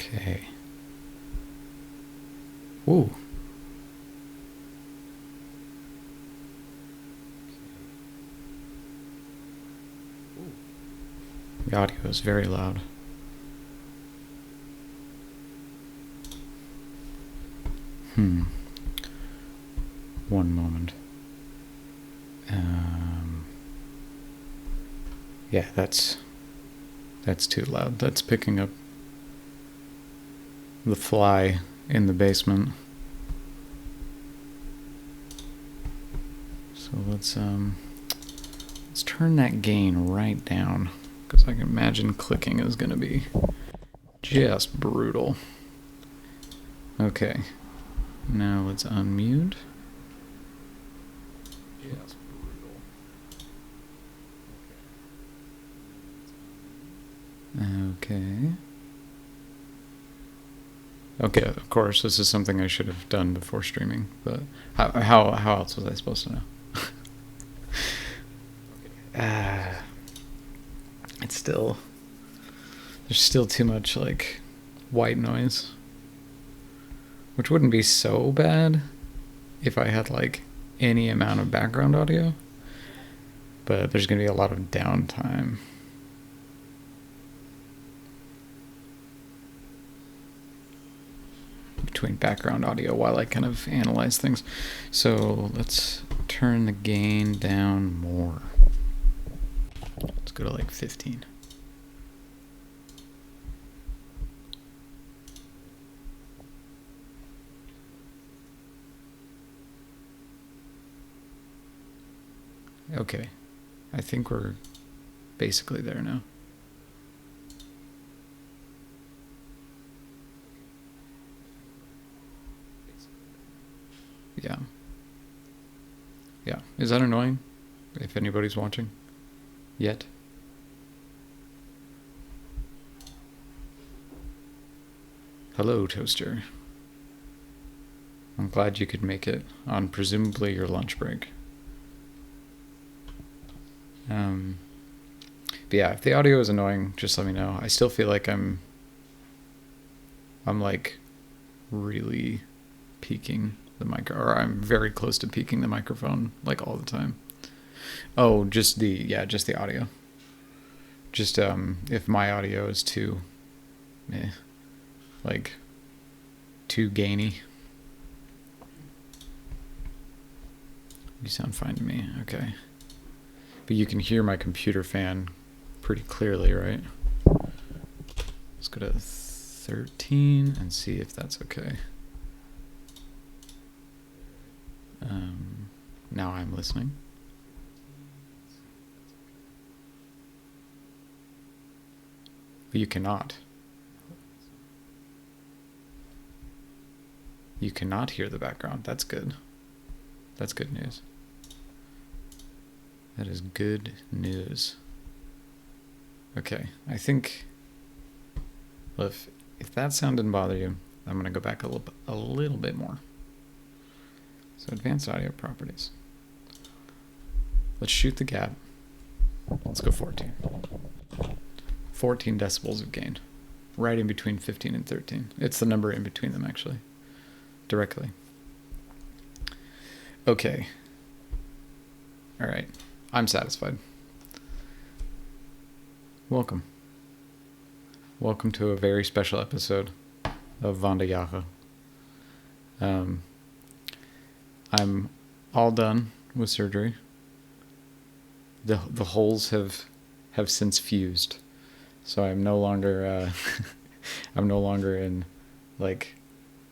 Okay. Ooh. The audio is very loud. One moment. Yeah, that's too loud. That's picking up the fly in the basement. So let's turn that gain right down, because I can imagine clicking is going to be just brutal. Okay, now let's unmute. Just brutal. Okay. Okay, of course, this is something I should have done before streaming, but how else was I supposed to know? It's still, there's still too much like white noise, which wouldn't be so bad if I had like any amount of background audio, but there's going to be a lot of downtime. Between background audio while I kind of analyze things. So let's turn the gain down more. Let's go to like 15. Okay, I think we're basically there now. Yeah. Yeah. Is that annoying? If anybody's watching? Yet? Hello, Toaster. I'm glad you could make it on presumably your lunch break. But yeah, if the audio is annoying, just let me know. I still feel like I'm like really peaking the mic, or I'm very close to peaking the microphone like all the time. Oh, just the audio. Just if my audio is too like too gainy. You sound fine to me. Okay. But you can hear my computer fan pretty clearly, right? Let's go to 13 and see if that's okay. Now I'm listening. But you cannot. You cannot hear the background. That's good. That's good news. That is good news. Okay, I think, well, if that sound didn't bother you, I'm going to go back a little bit more. So advanced audio properties. Let's shoot the gap. Let's go 14. 14 decibels of gain. Right in between 15 and 13. It's the number in between them, actually. Directly. Okay. All right. I'm satisfied. Welcome. Welcome to a very special episode of Vanda Yaha. I'm all done with surgery. The holes have since fused, so I'm no longer I'm no longer in like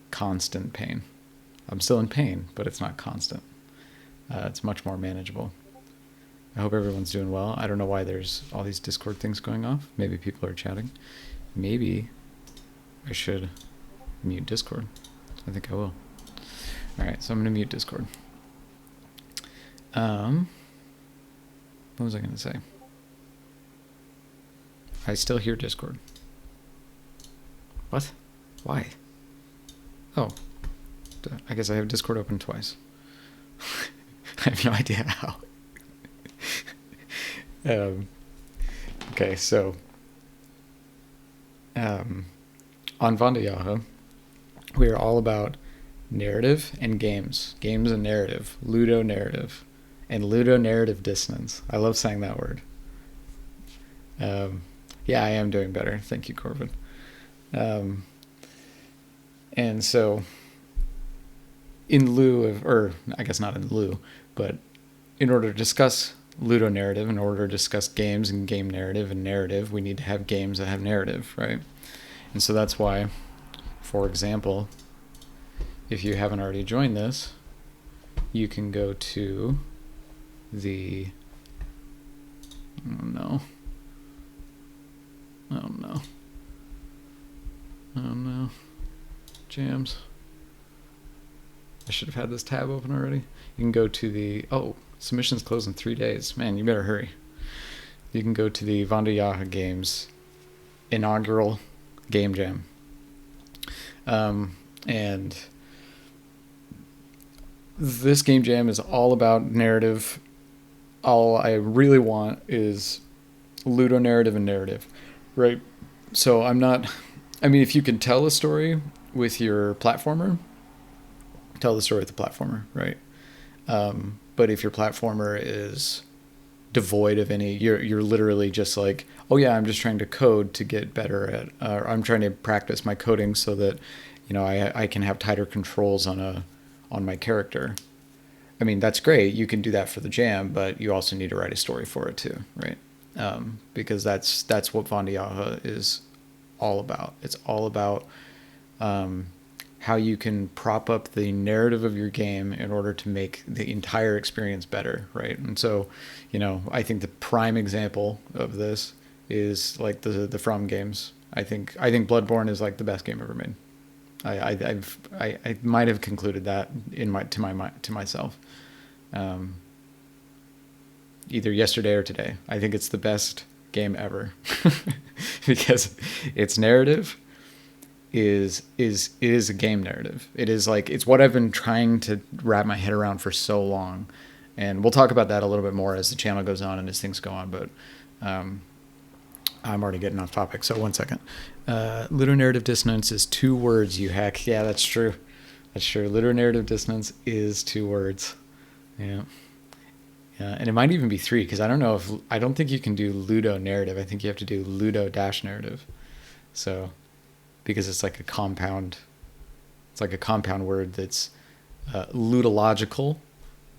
constant pain. I'm still in pain, but it's not constant. It's much more manageable. I hope everyone's doing well. I don't know why there's all these Discord things going off. Maybe people are chatting. Maybe I should mute Discord. I think I will. All right, so I'm going to mute Discord. What was I going to say? I still hear Discord. What? Why? Oh, I guess I have Discord open twice. I have no idea how. Okay, so on Vandayaha, we are all about narrative and games and narrative, ludonarrative, and ludonarrative dissonance. I love saying that word. Yeah, I am doing better. Thank you, Corbin. And so, in lieu of, or I guess not in lieu, but in order to discuss ludonarrative, in order to discuss games and game narrative and narrative, we need to have games that have narrative, right? And so that's why, for example, if you haven't already joined this, you can go to the, oh no, jams. I should have had this tab open already. You can go to the, submissions close in 3 days. Man, you better hurry. You can go to the Vandayaha Games inaugural game jam. And this game jam is all about narrative. All I really want is ludonarrative and narrative, right? So if you can tell a story with your platformer, tell the story with the platformer, right? But if your platformer is devoid of any, you're literally just like, oh yeah, I'm just trying to code to get better at, or I'm trying to practice my coding so that, I can have tighter controls on my character. I mean, that's great. You can do that for the jam, but you also need to write a story for it too, right? Because that's what Vandayaha is all about. It's all about how you can prop up the narrative of your game in order to make the entire experience better, right? And so, I think the prime example of this is like the From games. I think Bloodborne is like the best game ever made. I might have concluded that to myself, either yesterday or today. I think it's the best game ever because its narrative is a game narrative. It is like, it's what I've been trying to wrap my head around for so long, and we'll talk about that a little bit more as the channel goes on and as things go on. But I'm already getting off topic, so 1 second. Ludonarrative dissonance is 2 words, you hack. Yeah, that's true. Ludonarrative dissonance is 2 words. Yeah. And it might even be 3, because I don't think you can do ludo narrative. I think you have to do ludo dash narrative. So, because it's like a compound word that's ludological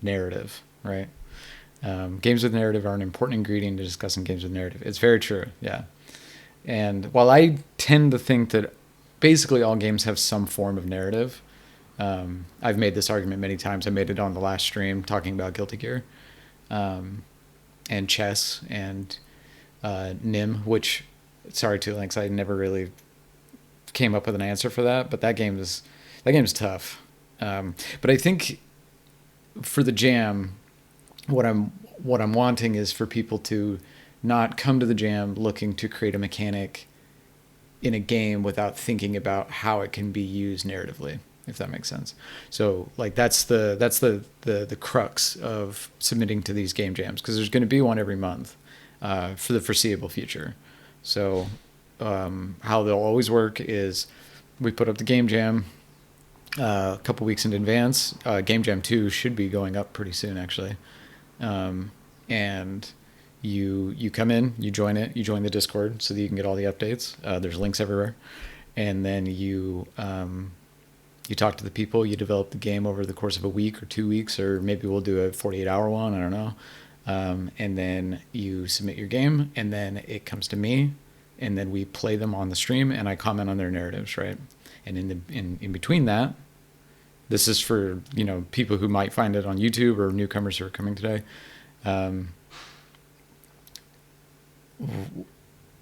narrative, right? Games with narrative are an important ingredient to discussing games with narrative. It's very true, yeah. And while I tend to think that basically all games have some form of narrative, I've made this argument many times. I made it on the last stream talking about Guilty Gear, and chess and Nim, which, sorry, Two Links, I never really came up with an answer for that, but that game is tough. But I think for the jam, what I'm wanting is for people to not come to the jam looking to create a mechanic in a game without thinking about how it can be used narratively, if that makes sense. So like that's the crux of submitting to these game jams, because there's going to be one every month for the foreseeable future. So how they'll always work is we put up the game jam a couple weeks in advance. Game Jam 2 should be going up pretty soon, actually. And you come in, you join the Discord so that you can get all the updates. There's links everywhere. And then you talk to the people, you develop the game over the course of a week or 2 weeks, or maybe we'll do a 48-hour one, I don't know. And then you submit your game, and then it comes to me, and then we play them on the stream, and I comment on their narratives, right? And in between that, this is for, people who might find it on YouTube or newcomers who are coming today.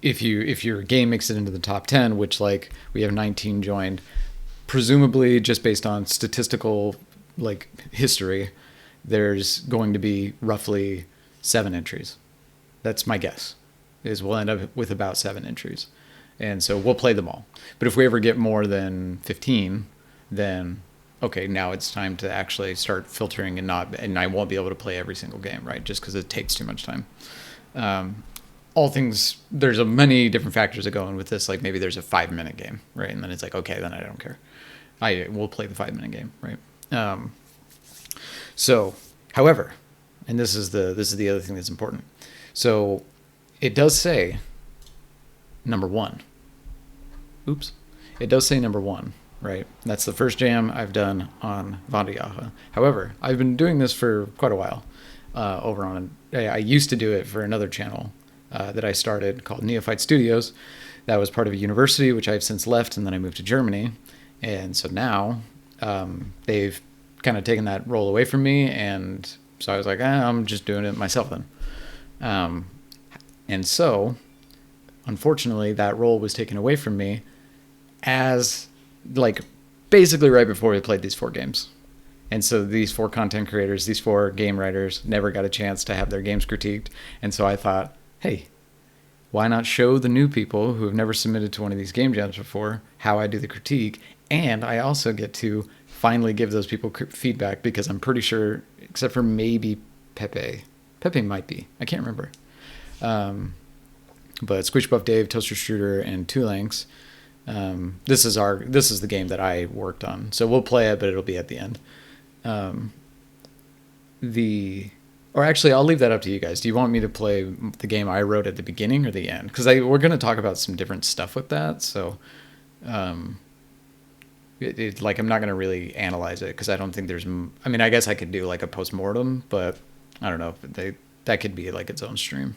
If your game makes it into the top 10, which like we have 19 joined, presumably just based on statistical like history, there's going to be roughly 7 entries. That's my guess, is we'll end up with about 7 entries. And so we'll play them all. But if we ever get more than 15, then okay, now it's time to actually start filtering and I won't be able to play every single game, right? Just because it takes too much time. all things, there's a many different factors that go in with this. Like maybe there's a 5-minute game, right? And then it's like, okay, then I don't care. I will play the 5-minute game, right? So, however, and this is the other thing that's important. So, it does say number 1. Oops. It does say number 1, right? That's the first jam I've done on Vandayaha. However, I've been doing this for quite a while. Over on, I used to do it for another channel that I started called Neophyte Studios. That was part of a university, which I've since left, and then I moved to Germany. And so now they've kind of taken that role away from me, and so I was like, I'm just doing it myself then. And so, unfortunately, that role was taken away from me as, like, basically right before we played these 4 games. And so these 4 content creators, these 4 game writers never got a chance to have their games critiqued. And so I thought, hey, why not show the new people who have never submitted to one of these game jams before how I do the critique? And I also get to finally give those people feedback, because I'm pretty sure, except for maybe Pepe might be, I can't remember. But Squish Buff Dave, Toaster Strudel, and Tulanks, this is the game that I worked on. So we'll play it, but it'll be at the end. Or actually, I'll leave that up to you guys. Do you want me to play the game I wrote at the beginning or the end? Because we're going to talk about some different stuff with that. So, like, I'm not going to really analyze it, because I don't think there's. I mean, I guess I could do like a post-mortem, but I don't know if that could be like its own stream.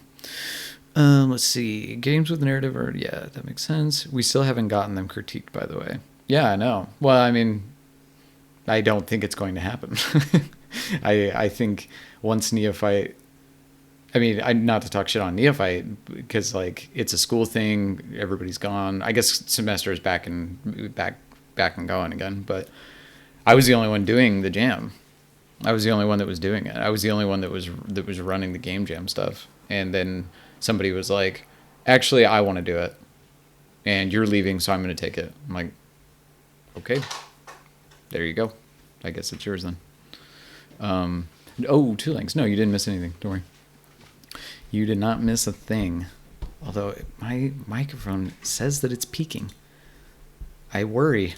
Let's see. Games with narrative, or yeah, that makes sense. We still haven't gotten them critiqued, by the way. Yeah, I know. Well, I mean, I don't think it's going to happen. I think once Neophyte, I mean, not to talk shit on Neophyte, because like it's a school thing, everybody's gone. I guess semester is back and going again, but I was the only one doing the jam. I was the only one that was doing it. I was the only one that was running the game jam stuff. And then somebody was like, actually, I want to do it, and you're leaving, so I'm going to take it. I'm like, okay, there you go. I guess it's yours then. Two links. No, you didn't miss anything. Don't worry. You did not miss a thing. Although my microphone says that it's peaking. I worry.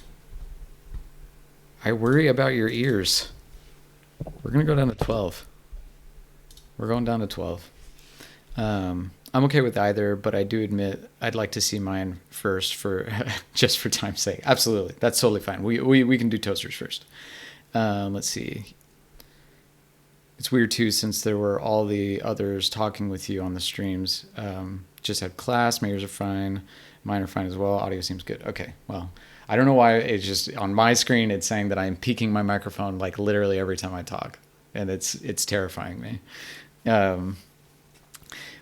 I worry about your ears. We're going to go down to 12. We're going down to 12. I'm okay with either, but I do admit I'd like to see mine first for just for time's sake. Absolutely. That's totally fine. We can do toasters first. Let's see. It's weird too, since there were all the others talking with you on the streams. Just had class, my ears are fine. Mine are fine as well. Audio seems good. Okay, well, I don't know why it's just on my screen it's saying that I'm peaking my microphone like literally every time I talk, and it's terrifying me.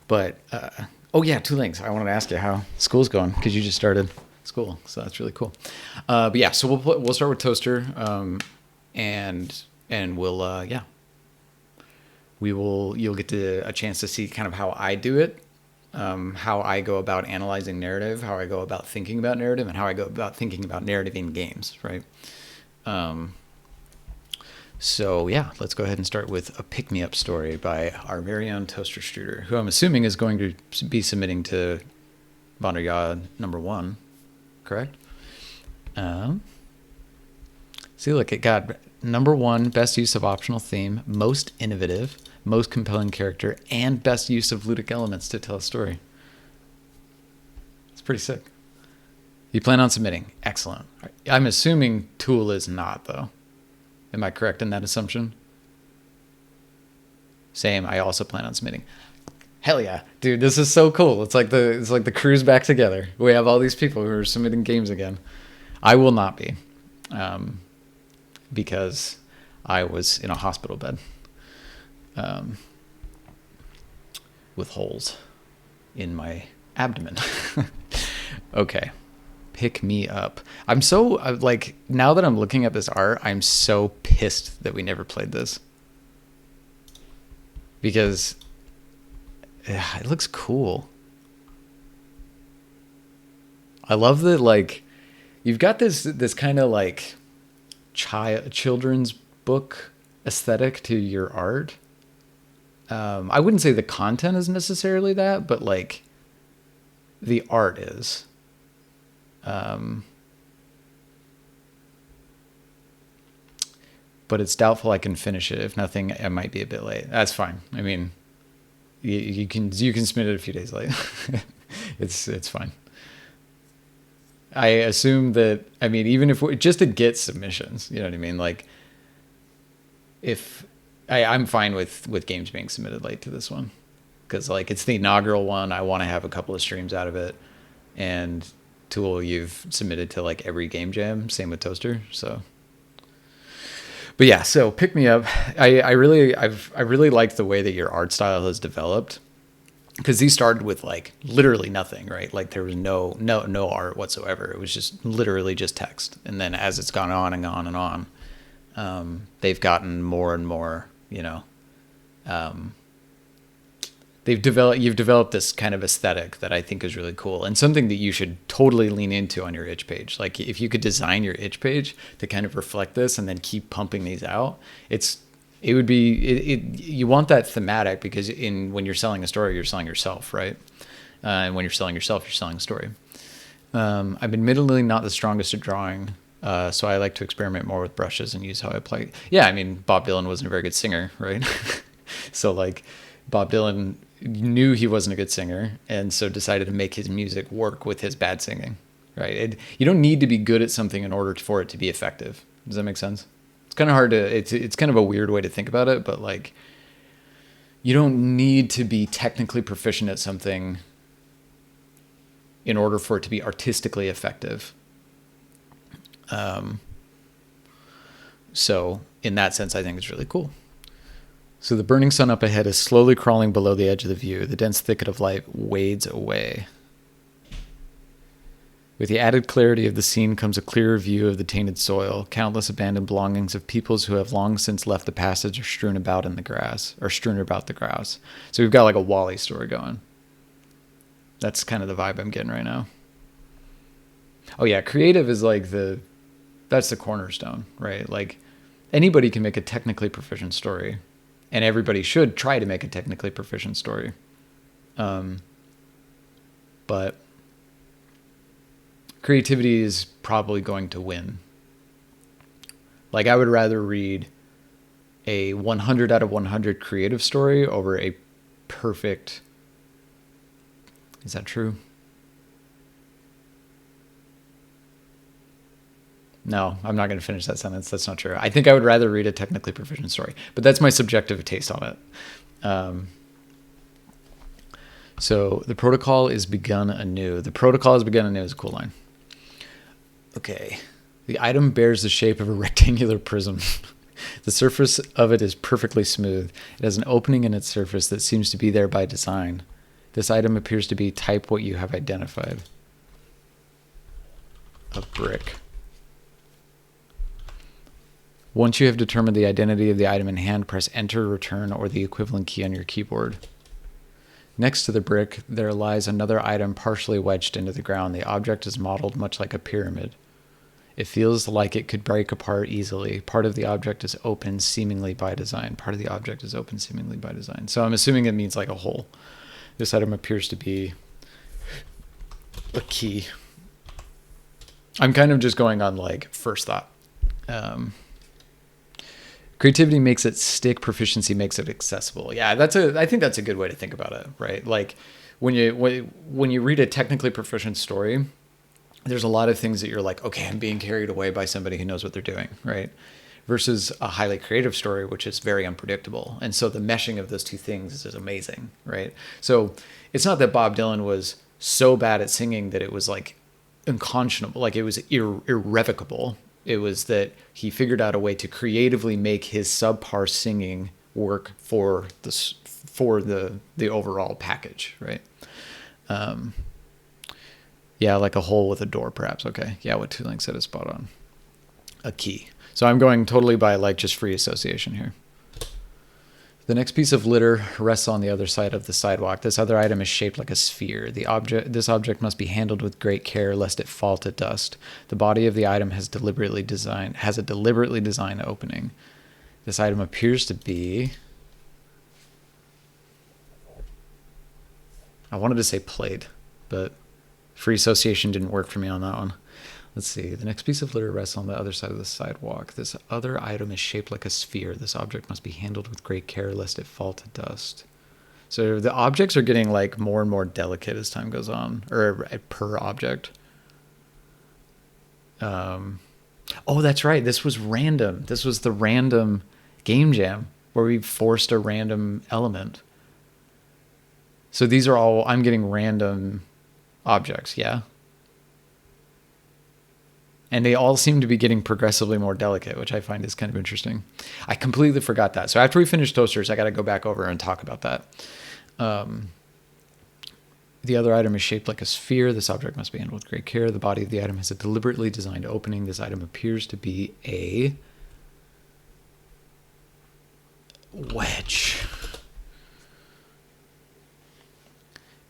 But oh yeah, 2 links. I wanted to ask you how school's going, because you just started school, so that's really cool. But yeah, so we'll start with Toaster, and we'll yeah. You'll get a chance to see kind of how I do it, how I go about analyzing narrative, how I go about thinking about narrative, and how I go about thinking about narrative in games, right? So yeah, let's go ahead and start with a pick-me-up story by our very own Toaster Strudel, who I'm assuming is going to be submitting to Vandayaha number 1, correct? See, look, it got number 1, best use of optional theme, most innovative, most compelling character, and best use of ludic elements to tell a story. It's pretty sick. You plan on submitting? Excellent. I'm assuming Tool is not, though. Am I correct in that assumption? Same. I also plan on submitting. Hell yeah, dude! This is so cool. It's like the crew's back together. We have all these people who are submitting games again. I will not be, because I was in a hospital bed, with holes in my abdomen. Okay. Pick me up. I'm so like, now that I'm looking at this art, I'm so pissed that we never played this, because it looks cool. I love that, like, you've got this kind of like children's book aesthetic to your art. I wouldn't say the content is necessarily that, but like the art is. But it's doubtful I can finish it. If nothing, I might be a bit late. That's fine. I mean, you can submit it a few days late. It's fine. I assume that, I mean, even if just to get submissions, you know what I mean? Like, if I'm fine with games being submitted late to this one, because like it's the inaugural one. I want to have a couple of streams out of it, and Tool, you've submitted to like every game jam. Same with Toaster. So, but yeah, so pick me up. I really liked the way that your art style has developed, because these started with like literally nothing, right? Like there was no art whatsoever. It was just literally just text. And then as it's gone on and on and on, they've gotten more and more, you know, you've developed this kind of aesthetic that I think is really cool, and something that you should totally lean into on your itch page. Like if you could design your itch page to kind of reflect this and then keep pumping these out, you want that thematic, because when you're selling a story, you're selling yourself, right? And when you're selling yourself, you're selling a story. I'm admittedly not the strongest at drawing, so I like to experiment more with brushes and use how I play. Yeah, I mean, Bob Dylan wasn't a very good singer, right? So like Bob Dylan knew he wasn't a good singer, and so decided to make his music work with his bad singing, right? You don't need to be good at something in order for it to be effective. Does that make sense? It's kind of hard to, it's kind of a weird way to think about it, but like, you don't need to be technically proficient at something in order for it to be artistically effective. So in that sense, I think it's really cool. So the burning sun up ahead is slowly crawling below the edge of the view. The dense thicket of light wades away. With the added clarity of the scene comes a clearer view of the tainted soil. Countless abandoned belongings of peoples who have long since left the passage are strewn about the grass. So we've got like a Wall-E story going. That's kind of the vibe I'm getting right now. Oh yeah, creative is like that's the cornerstone, right? Like anybody can make a technically proficient story, and everybody should try to make a technically proficient story. But creativity is probably going to win. Like I would rather read a 100 out of 100 creative story over a perfect. Is that true? No, I'm not going to finish that sentence. That's not true. I think I would rather read a technically proficient story, but that's my subjective taste on it. So the protocol is begun anew. The protocol is begun anew is a cool line. Okay. The item bears the shape of a rectangular prism. The surface of it is perfectly smooth. It has an opening in its surface that seems to be there by design. This item appears to be type what you have identified. A brick. Once you have determined the identity of the item in hand, press Enter, Return, or the equivalent key on your keyboard. Next to the brick, there lies another item partially wedged into the ground. The object is modeled much like a pyramid. It feels like it could break apart easily. Part of the object is open, seemingly by design. So I'm assuming it means like a hole. This item appears to be a key. I'm kind of just going on like first thought. Creativity makes it stick. Proficiency makes it accessible. Yeah, I think that's a good way to think about it, right? Like when you read a technically proficient story, there's a lot of things that you're like, okay, I'm being carried away by somebody who knows what they're doing, right? Versus a highly creative story, which is very unpredictable. And so the meshing of those two things is amazing, right? So it's not that Bob Dylan was so bad at singing that it was like unconscionable, like it was irrevocable. It was that he figured out a way to creatively make his subpar singing work for the overall package, right? Yeah, like a hole with a door, perhaps. Okay, yeah, what Tuling said is spot on. A key. So I'm going totally by like just free association here. The next piece of litter rests on the other side of the sidewalk. This other item is shaped like a sphere. This object must be handled with great care lest it fall to dust. The body of the item has a deliberately designed opening. This item appears to be, I wanted to say plate, but Free association didn't work for me on that one. Let's see. The next piece of litter rests on the other side of the sidewalk. This other item is shaped like a sphere. This object must be handled with great care lest it fall to dust. So the objects are getting like more and more delicate as time goes on, or per object. Oh, that's right. This was random. This was the random game jam where we forced a random element. So these are all, I'm getting random objects, yeah? And they all seem to be getting progressively more delicate, which I find is kind of interesting. I completely forgot that. So after we finish toasters, I got to go back over and talk about that. The other item is shaped like a sphere. This object must be handled with great care. The body of the item has a deliberately designed opening. This item appears to be a wedge.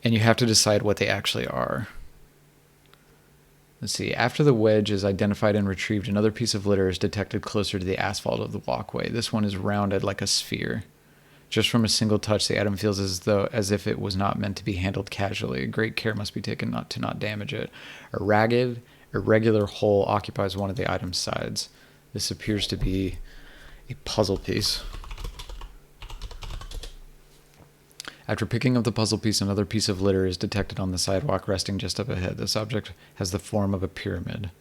And you have to decide what they actually are. Let's see. After the wedge is identified and retrieved, another piece of litter is detected closer to the asphalt of the walkway. This one is rounded like a sphere. Just from a single touch, the item feels as if it was not meant to be handled casually. Great care must be taken not to damage it. A ragged, irregular hole occupies one of the item's sides. This appears to be a puzzle piece. After picking up the puzzle piece, another piece of litter is detected on the sidewalk resting just up ahead. This object has the form of a pyramid.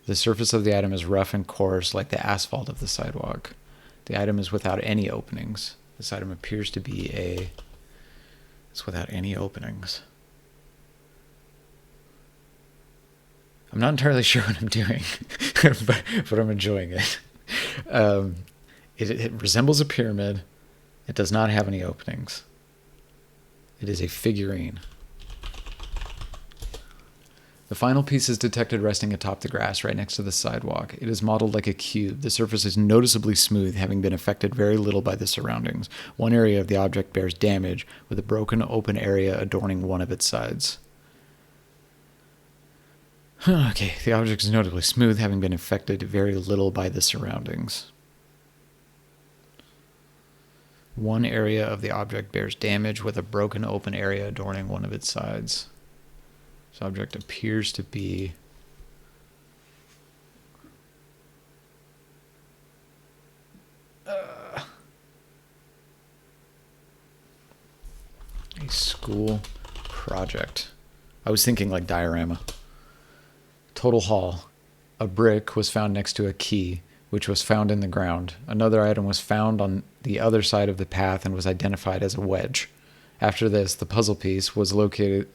The surface of the item is rough and coarse like the asphalt of the sidewalk. The item is without any openings. This item appears to be it's without any openings. I'm not entirely sure what I'm doing, but I'm enjoying it. It resembles a pyramid. It does not have any openings. It is a figurine. The final piece is detected resting atop the grass right next to the sidewalk. It is modeled like a cube. The surface is noticeably smooth, having been affected very little by the surroundings. One area of the object bears damage, with a broken open area adorning one of its sides. Okay, the object is notably smooth, having been affected very little by the surroundings. One area of the object bears damage, with a broken open area adorning one of its sides. This object appears to be a school project. I was thinking like diorama. Total haul. A brick was found next to a key, which was found in the ground. Another item was found on the other side of the path and was identified as a wedge. After this, the puzzle piece was located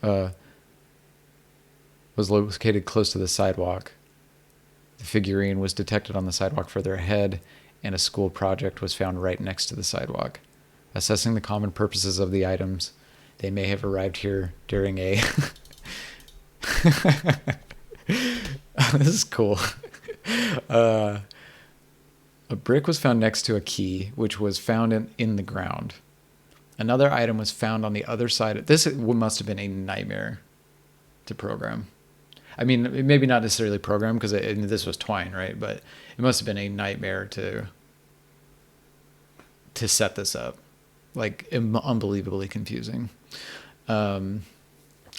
close to the sidewalk. The figurine was detected on the sidewalk further ahead, and a school project was found right next to the sidewalk. Assessing the common purposes of the items, they may have arrived here during a... This is cool. A brick was found next to a key, which was found in the ground. Another item was found on the other side. This must have been a nightmare to program. I mean, maybe not necessarily program, because this was Twine, right? But it must have been a nightmare to set this up. Like, unbelievably confusing.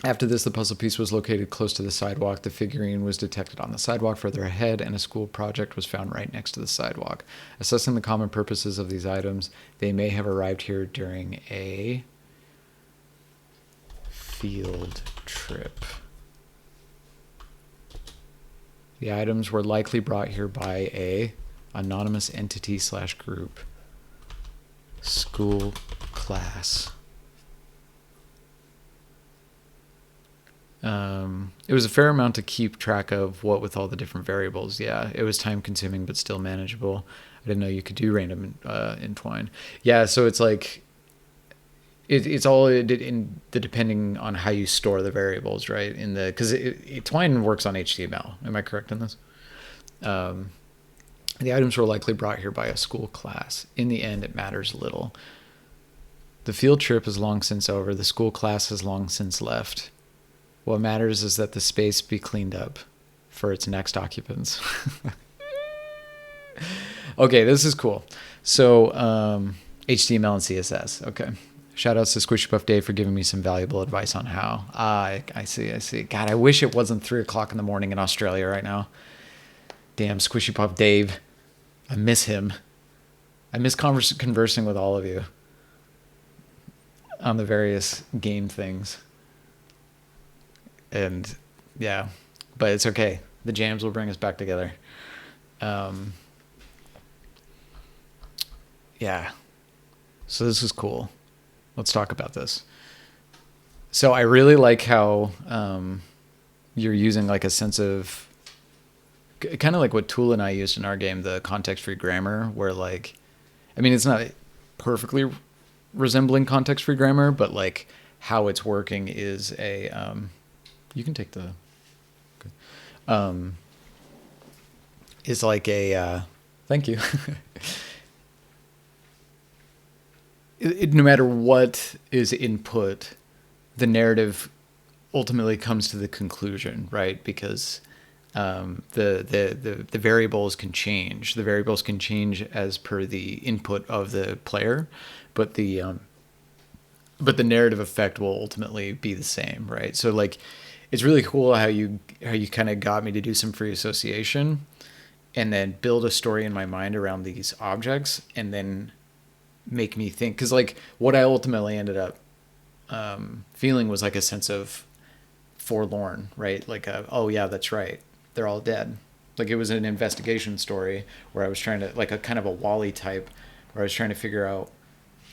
After this, the puzzle piece was located close to the sidewalk. The figurine was detected on the sidewalk further ahead, and a school project was found right next to the sidewalk. Assessing the common purposes of these items, they may have arrived here during a field trip. The items were likely brought here by a anonymous entity / group. School class. It was a fair amount to keep track of, what with all the different variables. Yeah, it was time consuming, but still manageable. I didn't know you could do random in Twine. Yeah, so it's like, it's all in the depending on how you store the variables, right? Because Twine works on HTML. Am I correct in this? The items were likely brought here by a school class. In the end, it matters little. The field trip is long since over. The school class has long since left. What matters is that the space be cleaned up for its next occupants. Okay, this is cool. So HTML and CSS. Okay, Shout outs to Squishy Puff Dave for giving me some valuable advice on how. I see. God, I wish it wasn't 3 o'clock in the morning in Australia right now. Damn, Squishy Puff Dave. I miss him. I miss conversing with all of you on the various game things. And yeah, but it's okay. The jams will bring us back together. Yeah. So this is cool. Let's talk about this. So I really like how you're using like a sense of kind of like what Tool and I used in our game, the context-free grammar, where like, I mean, it's not perfectly resembling context-free grammar, but like how it's working is a, you can take the, is like a, thank you. No matter what is input, the narrative ultimately comes to the conclusion, right? Because the variables can change. The variables can change as per the input of the player, but the narrative effect will ultimately be the same, right? So like, it's really cool how you kind of got me to do some free association, and then build a story in my mind around these objects, and then make me think, because like what I ultimately ended up feeling was like a sense of forlorn, right? Like oh yeah, that's right, they're all dead. Like it was an investigation story where I was trying to, like a kind of a Wall-E type, where I was trying to figure out,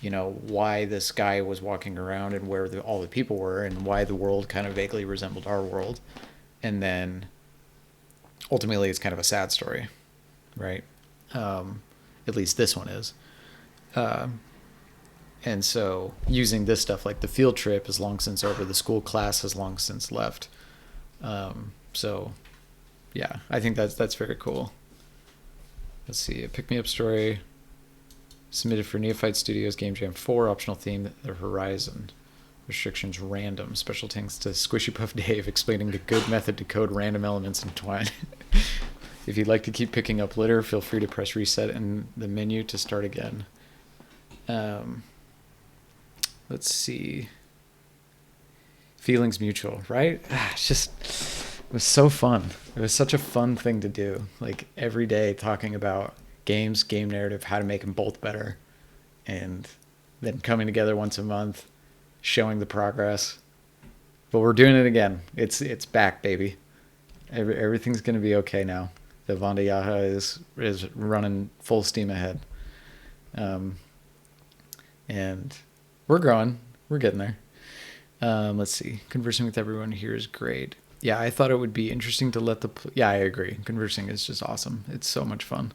you know, why this guy was walking around and where all the people were, and why the world kind of vaguely resembled our world. And then ultimately it's kind of a sad story, right? At least this one is. And so using this stuff, like the field trip is long since over, the school class has long since left. So yeah, I think that's very cool. Let's see, a pick me up story submitted for Neophyte Studios Game Jam 4, optional theme, the Horizon. Restrictions random. Special thanks to Squishy Puff Dave explaining the good method to code random elements in Twine. If you'd like to keep picking up litter, feel free to press reset in the menu to start again. Let's see. Feelings mutual, right? It's just, it was so fun. It was such a fun thing to do. Like every day talking about games, game narrative, how to make them both better. And then coming together once a month, showing the progress. But we're doing it again. It's back, baby. Everything's going to be okay now. The Vandayaha is running full steam ahead. And we're growing. We're getting there. Let's see. Conversing with everyone here is great. Yeah, I thought it would be interesting to let yeah, I agree. Conversing is just awesome. It's so much fun.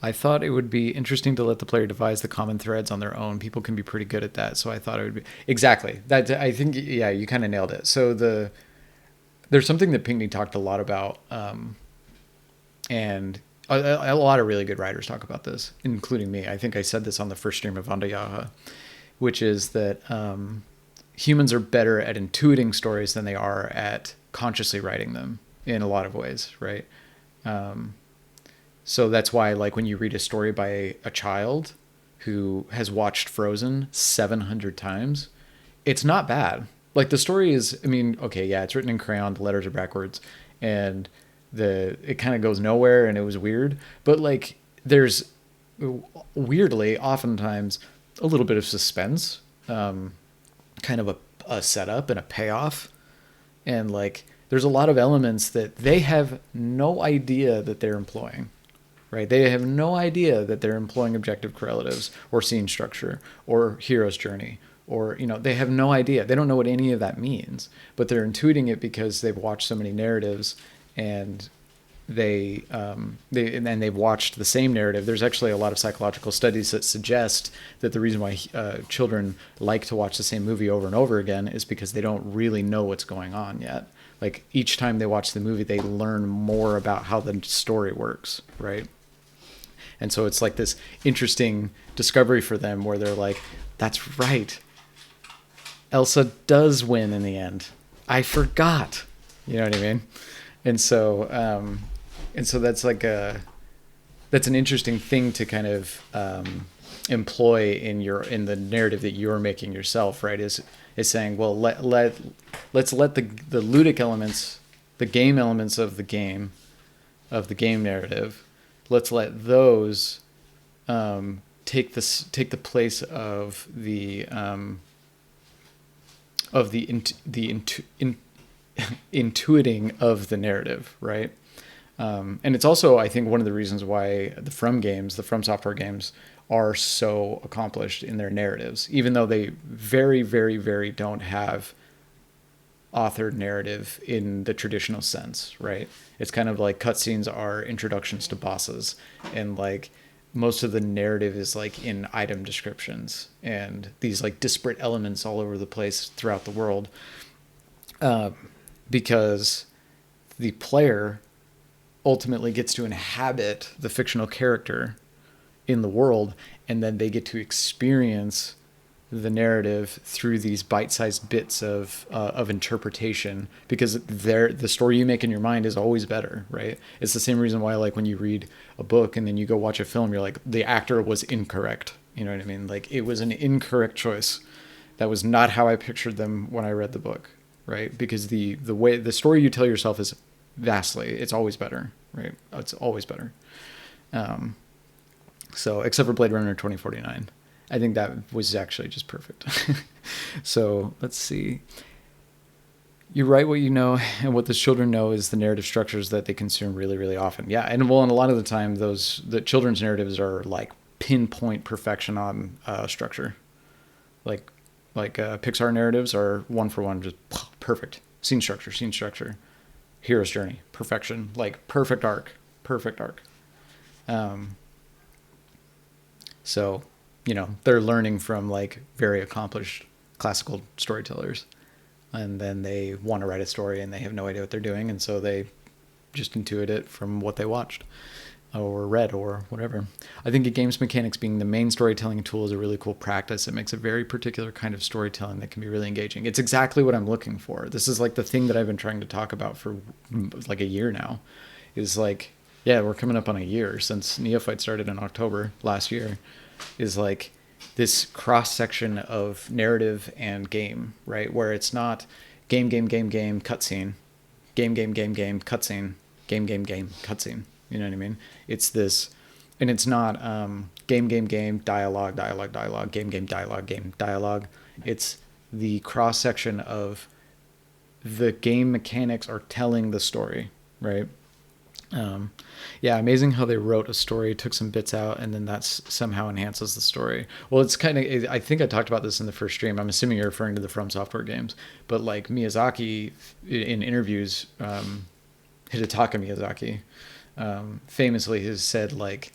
I thought it would be interesting to let the player devise the common threads on their own. People can be pretty good at that. So I thought it would be exactly that. I think, yeah, you kind of nailed it. So there's something that Pinckney talked a lot about. And a lot of really good writers talk about this, including me. I think I said this on the first stream of Vandayaha, which is that humans are better at intuiting stories than they are at consciously writing them in a lot of ways, right? So that's why, like, when you read a story by a child who has watched Frozen 700 times, it's not bad. Like, the story is, I mean, okay, yeah, it's written in crayon, the letters are backwards, and it kind of goes nowhere, and it was weird. But, like, there's weirdly, oftentimes, a little bit of suspense, kind of a setup and a payoff. And, like, there's a lot of elements that they have no idea that they're employing. Right? They have no idea that they're employing objective correlatives or scene structure or hero's journey, or, you know, they have no idea. They don't know what any of that means, but they're intuiting it because they've watched so many narratives, and they've watched the same narrative. There's actually a lot of psychological studies that suggest that the reason why children like to watch the same movie over and over again is because they don't really know what's going on yet. Like, each time they watch the movie, they learn more about how the story works, right? And so it's like this interesting discovery for them where they're like, that's right, Elsa does win in the end. I forgot. You know what I mean? And so that's like that's an interesting thing to kind of employ in the narrative that you're making yourself, right, is saying, well, let's let the ludic elements, the game elements of the game narrative, let's let those take the place of the intuiting of the narrative, right? And it's also, I think, one of the reasons why the From Software games are so accomplished in their narratives, even though they very, very, very don't have authored narrative in the traditional sense, right? It's kind of like cutscenes are introductions to bosses, and like most of the narrative is like in item descriptions and these like disparate elements all over the place throughout the world, because the player ultimately gets to inhabit the fictional character in the world, and then they get to experience the narrative through these bite-sized bits of interpretation, because the story you make in your mind is always better, right? It's the same reason why, like, when you read a book and then you go watch a film, you're like, the actor was incorrect. You know what I mean? Like, it was an incorrect choice. That was not how I pictured them when I read the book, right? Because the way the story you tell yourself is it's always better, right? It's always better. So except for Blade Runner 2049. I think that was actually just perfect. So let's see. You write what you know, and what the children know is the narrative structures that they consume really, really often. Yeah, and well, and a lot of the time, the children's narratives are like pinpoint perfection on structure. Like Pixar narratives are one for one, just perfect. Scene structure, hero's journey, perfection, like perfect arc. So, you know, they're learning from like very accomplished classical storytellers, and then they want to write a story and they have no idea what they're doing, and so they just intuit it from what they watched or read or whatever. I think a game's mechanics being the main storytelling tool is a really cool practice. It makes a very particular kind of storytelling that can be really engaging. It's exactly what I'm looking for. This is like the thing that I've been trying to talk about for like a year now, is like, yeah, we're coming up on a year since Neophyte started in October last year, is like this cross section of narrative and game, right? Where it's not game, cutscene, game, cutscene, game, cutscene. You know what I mean? It's this, and it's not game, dialogue, game, dialogue. It's the cross section of the game mechanics are telling the story, right? Yeah, amazing how they wrote a story, took some bits out, and then that somehow enhances the story. Well, it's kind of, I think I talked about this in the first stream. I'm assuming you're referring to the From Software games, but like Miyazaki in interviews, Hidetaka Miyazaki, famously has said like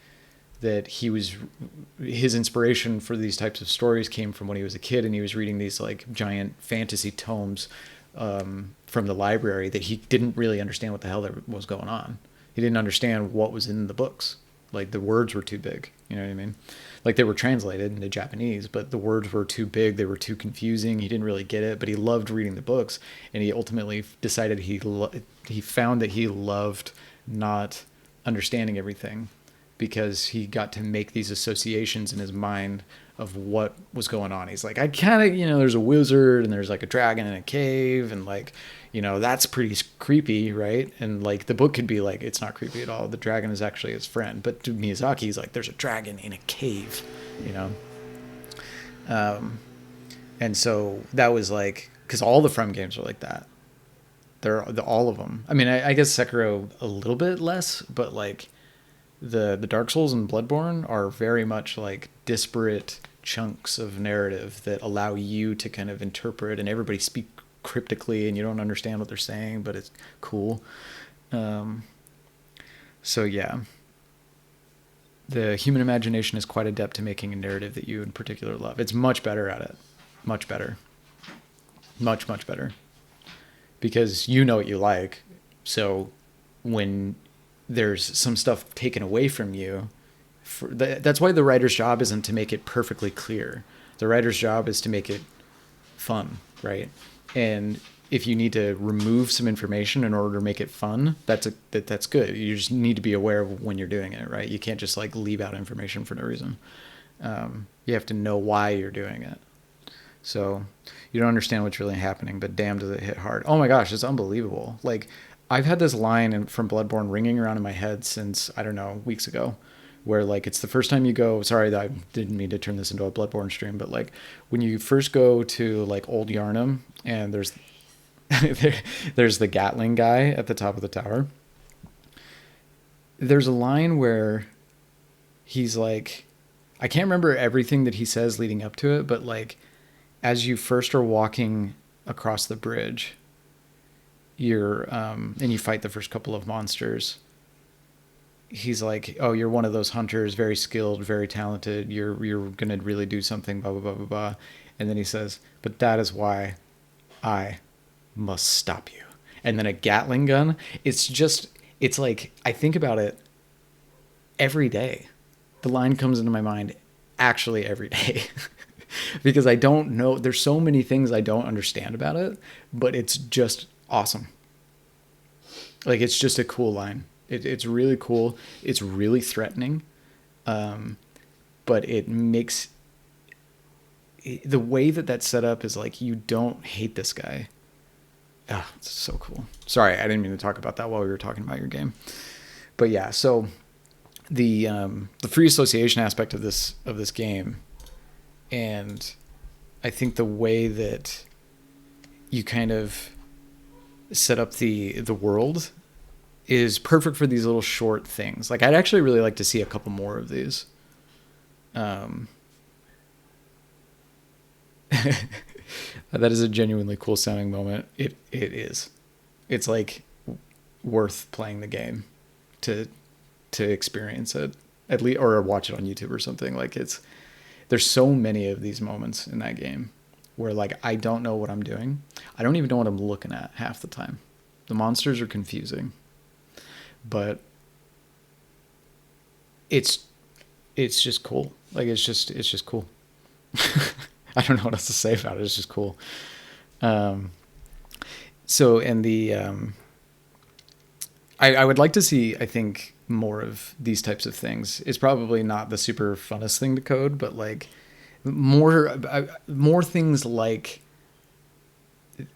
that his inspiration for these types of stories came from when he was a kid and he was reading these like giant fantasy tomes from the library that he didn't really understand what the hell was going on. He didn't understand what was in the books. Like the words were too big. You know what I mean? Like they were translated into Japanese, but the words were too big. They were too confusing. He didn't really get it, but he loved reading the books. And he ultimately decided he found that he loved not understanding everything, because he got to make these associations in his mind of what was going on. He's like, I kind of, there's a wizard and there's like a dragon in a cave, and like, that's pretty creepy, right? And like the book could be like, it's not creepy at all. The dragon is actually his friend. But to Miyazaki, he's like, there's a dragon in a cave, and so that was like, because all the From games are like that. They're all of them. I mean, I guess Sekiro a little bit less, but like the Dark Souls and Bloodborne are very much like disparate chunks of narrative that allow you to kind of interpret, and everybody speak cryptically and you don't understand what they're saying, but it's cool. So yeah, the human imagination is quite adept to making a narrative that you in particular love. It's much better at it. Much better. Much better. Because you know what you like. So when there's some stuff taken away from you, that's why the writer's job isn't to make it perfectly clear. The writer's job is to make it fun, right? And if you need to remove some information in order to make it fun, that's good. You just need to be aware of when you're doing it, right? You can't just like leave out information for no reason. You have to know why you're doing it. So you don't understand what's really happening, but damn does it hit hard. Oh my gosh, it's unbelievable. Like, I've had this line from Bloodborne ringing around in my head since, I don't know, weeks ago, where like it's the first time you go, sorry that I didn't mean to turn this into a Bloodborne stream, but like when you first go to like Old Yarnum and there's the Gatling guy at the top of the tower. There's a line where he's like, I can't remember everything that he says leading up to it, but like as you first are walking across the bridge, you're and you fight the first couple of monsters. He's like, "Oh, you're one of those hunters, very skilled, very talented. You're gonna really do something, blah blah blah blah blah." And then he says, "But that is why I must stop you." And then a Gatling gun. It's like I think about it every day. The line comes into my mind actually every day. Because I don't know, there's so many things I don't understand about it, but it's just awesome. Like, it's just a cool line. It's really cool. It's really threatening. But it makes the way that that's set up is like, you don't hate this guy. Oh, it's so cool. Sorry, I didn't mean to talk about that while we were talking about your game. But yeah, so the free association aspect of this game, and I think the way that you kind of set up the world is perfect for these little short things. Like, I'd actually really like to see a couple more of these. That is a genuinely cool sounding moment. It is. It's like worth playing the game to experience it, at least, or watch it on YouTube or something. Like, there's so many of these moments in that game where like I don't know what I'm doing. I don't even know what I'm looking at half the time. The monsters are confusing, but it's just cool. Like, it's just cool. I don't know what else to say about it. It's just cool. So, and I would like to see, I think, more of these types of things. It's probably not the super funnest thing to code, but like more things like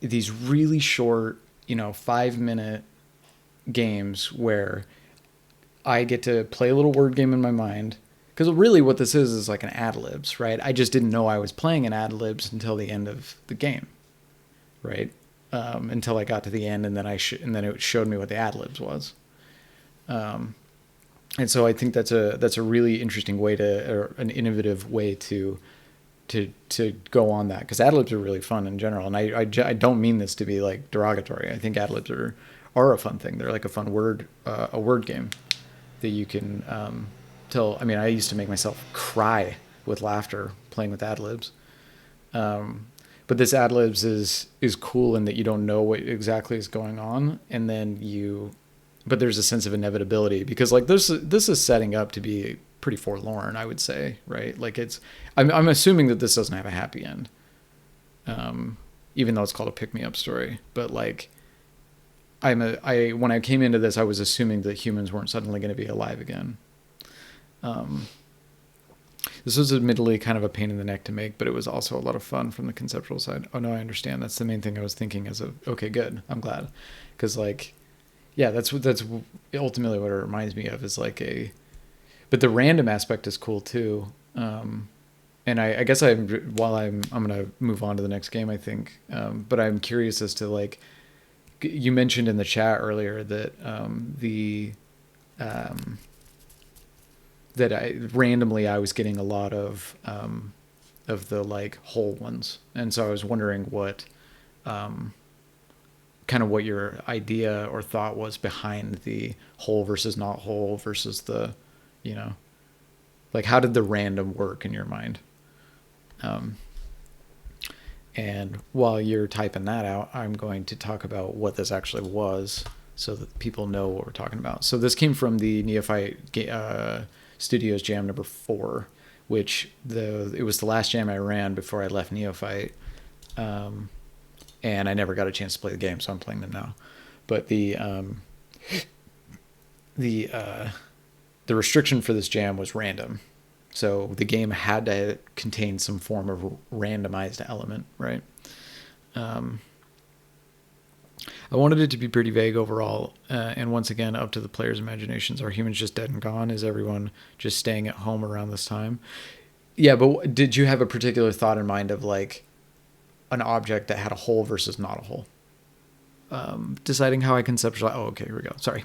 these really short, 5-minute games where I get to play a little word game in my mind. Because really what this is like an ad-libs, right? I just didn't know I was playing an ad-libs until the end of the game, right? Until I got to the end, and then and then it showed me what the ad-libs was. And so I think that's a really interesting way or an innovative way to go on that, because ad-libs are really fun in general. And I don't mean this to be like derogatory. I think ad-libs are a fun thing. They're like a fun word game that you can tell. I mean, I used to make myself cry with laughter playing with ad-libs. But this ad-libs is cool in that you don't know what exactly is going on, and then but there's a sense of inevitability, because like this is setting up to be pretty forlorn, I would say, right? Like, I'm assuming that this doesn't have a happy end, even though it's called a pick-me-up story. But like, when I came into this, I was assuming that humans weren't suddenly going to be alive again. This was admittedly kind of a pain in the neck to make, but it was also a lot of fun from the conceptual side. Oh no, I understand. That's the main thing I was thinking okay, good. I'm glad. Because like, yeah, that's ultimately what it reminds me of, is like but the random aspect is cool too. And I guess I'm going to move on to the next game, I think. But I'm curious as to, like, you mentioned in the chat earlier that that I was getting a lot of the like whole ones, and so I was wondering what kind of what your idea or thought was behind the whole versus not whole versus the, like, how did the random work in your mind? And while you're typing that out, I'm going to talk about what this actually was, so that people know what we're talking about. So this came from the Neophyte Studios jam number 4, which it was the last jam I ran before I left Neophyte, and I never got a chance to play the game, so I'm playing them now. But the restriction for this jam was random, So the game had to contain some form of randomized element, right? I wanted it to be pretty vague overall, and once again, up to the player's imaginations. Are humans just dead and gone? Is everyone just staying at home around this time? Yeah, but did you have a particular thought in mind of like an object that had a hole versus not a hole? Deciding how I conceptualize. Oh, okay, here we go. Sorry.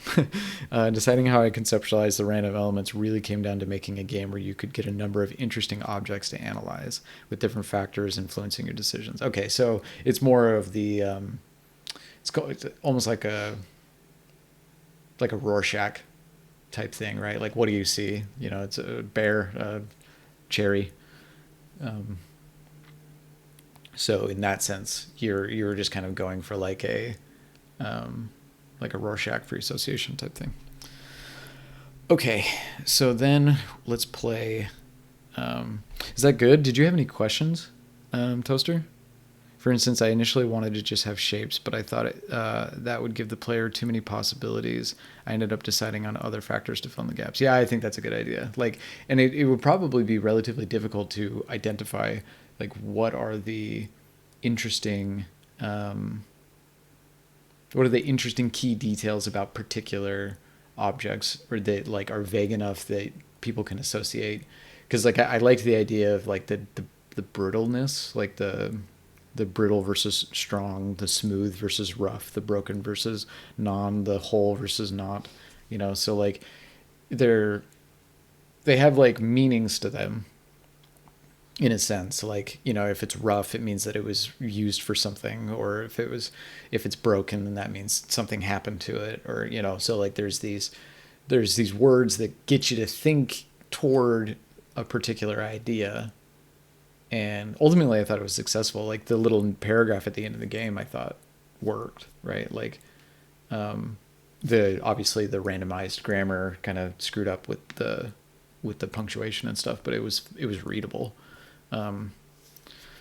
Deciding how I conceptualize the random elements really came down to making a game where you could get a number of interesting objects to analyze with different factors influencing your decisions. Okay, so it's more of the it's almost like a Rorschach type thing, right? Like, what do you see? You know, it's a bear, a cherry. So in that sense, you're just kind of going for like a Rorschach free association type thing. Okay, so then let's play. Is that good? Did you have any questions, Toaster? For instance, I initially wanted to just have shapes, but I thought that would give the player too many possibilities. I ended up deciding on other factors to fill in the gaps. Yeah, I think that's a good idea. Like, and it would probably be relatively difficult to identify, like, what are the interesting, key details about particular objects, or that like are vague enough that people can associate. Because like I liked the idea of like the brittleness, like the brittle versus strong, the smooth versus rough, the broken versus non, the whole versus not, you know. So like they have like meanings to them in a sense. Like, you know, if it's rough, it means that it was used for something, or if it's broken, then that means something happened to it, or, you know. So like there's these words that get you to think toward a particular idea. And ultimately, I thought it was successful. Like the little paragraph at the end of the game, I thought worked, right? Like, obviously the randomized grammar kind of screwed up with the punctuation and stuff, but it was readable.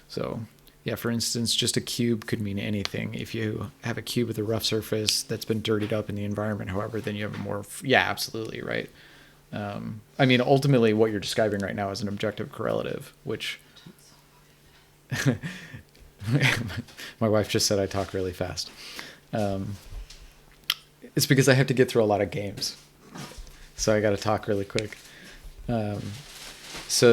So yeah, for instance, just a cube could mean anything. If you have a cube with a rough surface that's been dirtied up in the environment, however, then you have a more yeah, absolutely right. I mean, ultimately, what you're describing right now is an objective correlative, which. My wife just said I talk really fast. It's because I have to get through a lot of games, so I got to talk really quick. So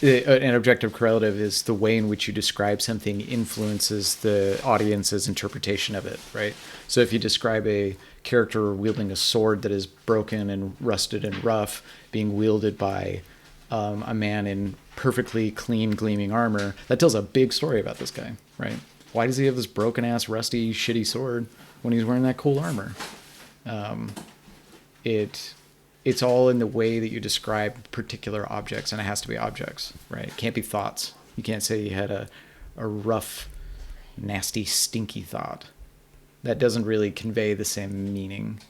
an objective correlative is the way in which you describe something influences the audience's interpretation of it, right? So if you describe a character wielding a sword that is broken and rusted and rough, being wielded by a man in perfectly clean, gleaming armor, that tells a big story about this guy, right? Why does he have this broken ass, rusty, shitty sword when he's wearing that cool armor? It's all in the way that you describe particular objects, and it has to be objects, right? It can't be thoughts. You can't say you had a rough, nasty, stinky thought. That doesn't really convey the same meaning.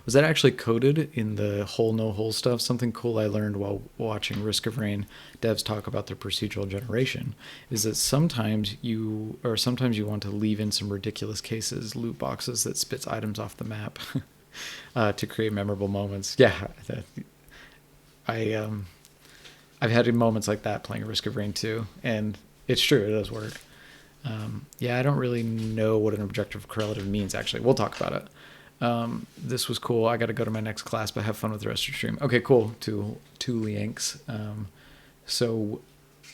Was that actually coded in the whole no hole stuff? Something cool I learned while watching Risk of Rain devs talk about their procedural generation is that sometimes you want to leave in some ridiculous cases, loot boxes that spits items off the map to create memorable moments. Yeah, I've had moments like that playing Risk of Rain 2, and it's true, it does work. Yeah, I don't really know what an objective correlative means, actually. We'll talk about it. This was cool. I got to go to my next class, but have fun with the rest of your stream. Okay, cool. Two Lianks. So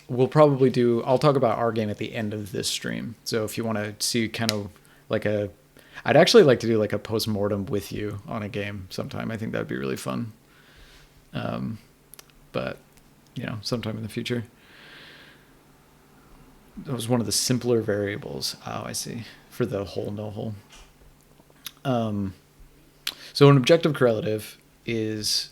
we'll probably I'll talk about our game at the end of this stream. So if you want to see kind of like I'd actually like to do like a post-mortem with you on a game sometime. I think that'd be really fun. But you know, sometime in the future. That was one of the simpler variables. Oh, I see. For the whole no hole. So an objective correlative is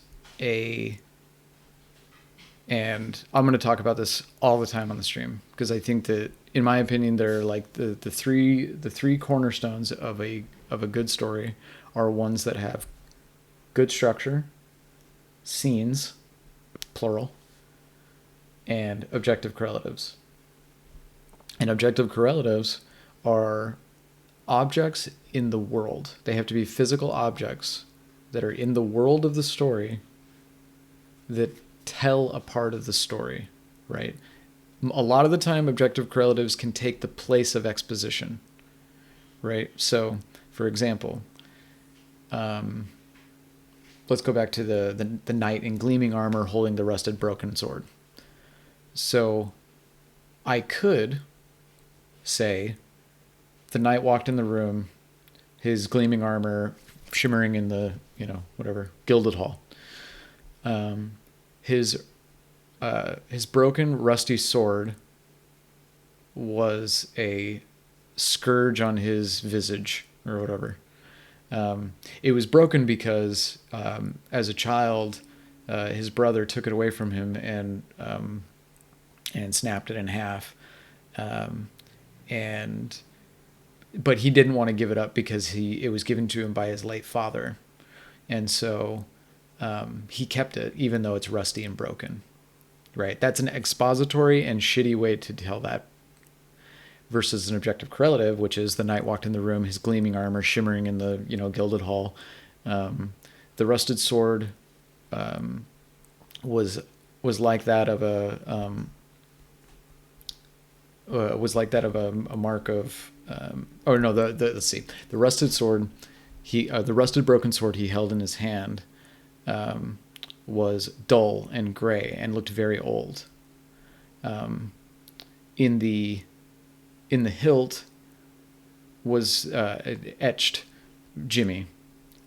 and I'm going to talk about this all the time on the stream, because I think that, in my opinion, they're like the three cornerstones of a good story are ones that have good structure, scenes, plural, and objective correlatives. And objective correlatives are objects in the world. They have to be physical objects that are in the world of the story that tell a part of the story, right? A lot of the time, objective correlatives can take the place of exposition, right? So, for example, let's go back to the knight in gleaming armor holding the rusted broken sword. So, I could say the knight walked in the room, his gleaming armor shimmering in the, whatever, gilded hall. His broken, rusty sword was a scourge on his visage, or whatever. It was broken because, as a child, his brother took it away from him and snapped it in half. But he didn't want to give it up because it was given to him by his late father. And so he kept it, even though it's rusty and broken, right? That's an expository and shitty way to tell that, versus an objective correlative, which is the knight walked in the room, his gleaming armor shimmering in the, gilded hall. The rusted sword was like that of a mark of let's see, the rusted sword, the rusted broken sword he held in his hand was dull and gray and looked very old. In the hilt was etched Jimmy,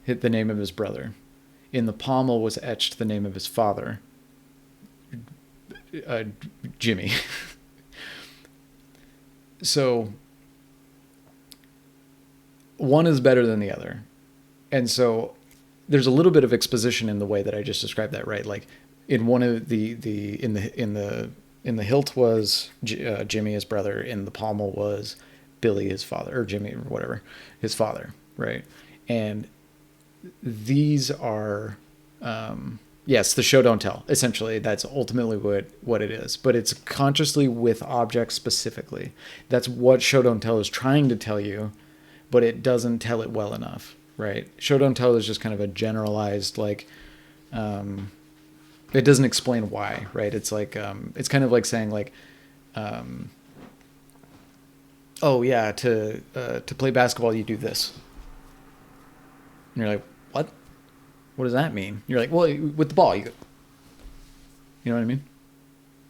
hit the name of his brother. In the pommel was etched the name of his father, Jimmy. So one is better than the other. And so there's a little bit of exposition in the way that I just described that, right? Like in one of in the hilt was Jimmy, his brother. In the pommel was Billy, his father, or Jimmy, or whatever, his father, right? And these are, yes, the show don't tell. Essentially, that's ultimately what it is. But it's consciously with objects specifically. That's what show don't tell is trying to tell you, but it doesn't tell it well enough, right? Show don't tell is just kind of a generalized, like, it doesn't explain why, right? It's like, it's kind of like saying, like, oh yeah, to play basketball you do this, and you're like, what? What does that mean? You're like, well, with the ball, you know what I mean?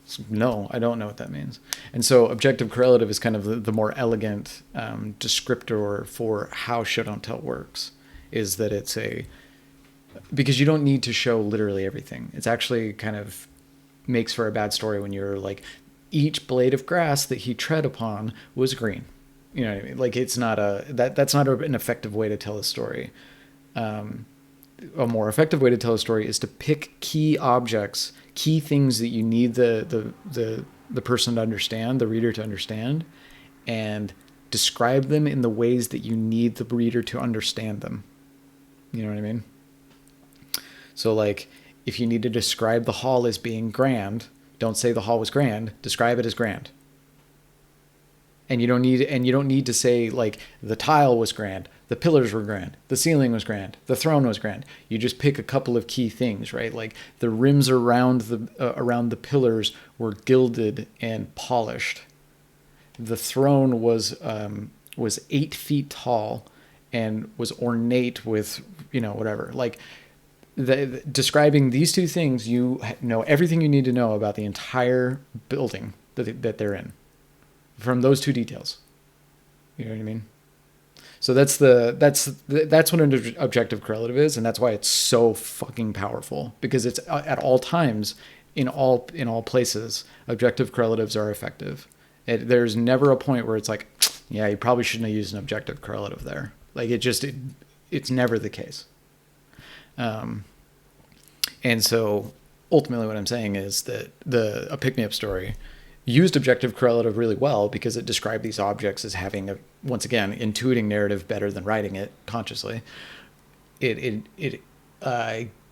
So, no, I don't know what that means. And so objective correlative is kind of the more elegant descriptor for how show don't tell works, is that it's because you don't need to show literally everything. It's actually kind of makes for a bad story when you're like, each blade of grass that he tread upon was green. You know what I mean? Like, it's not that's not an effective way to tell a story. A more effective way to tell a story is to pick key objects, key things that you need the person to understand, the reader to understand, and describe them in the ways that you need the reader to understand them. You know what I mean? So, like, if you need to describe the hall as being grand, don't say the hall was grand, describe it as grand. And you don't need to say, like, the tile was grand, the pillars were grand, the ceiling was grand, the throne was grand. You just pick a couple of key things, right? Like, the rims around the pillars were gilded and polished. The throne was 8 feet tall and was ornate with, whatever. Like, describing these two things, you know everything you need to know about the entire building that they're in from those two details. You know what I mean? So that's what an objective correlative is, and that's why it's so fucking powerful, because it's at all times, in all places, objective correlatives are effective. There's never a point where it's like, yeah, you probably shouldn't have used an objective correlative there. Like, it's never the case. And so ultimately what I'm saying is that a pick-me-up story used objective correlative really well because it described these objects as having once again, intuiting narrative better than writing it consciously. It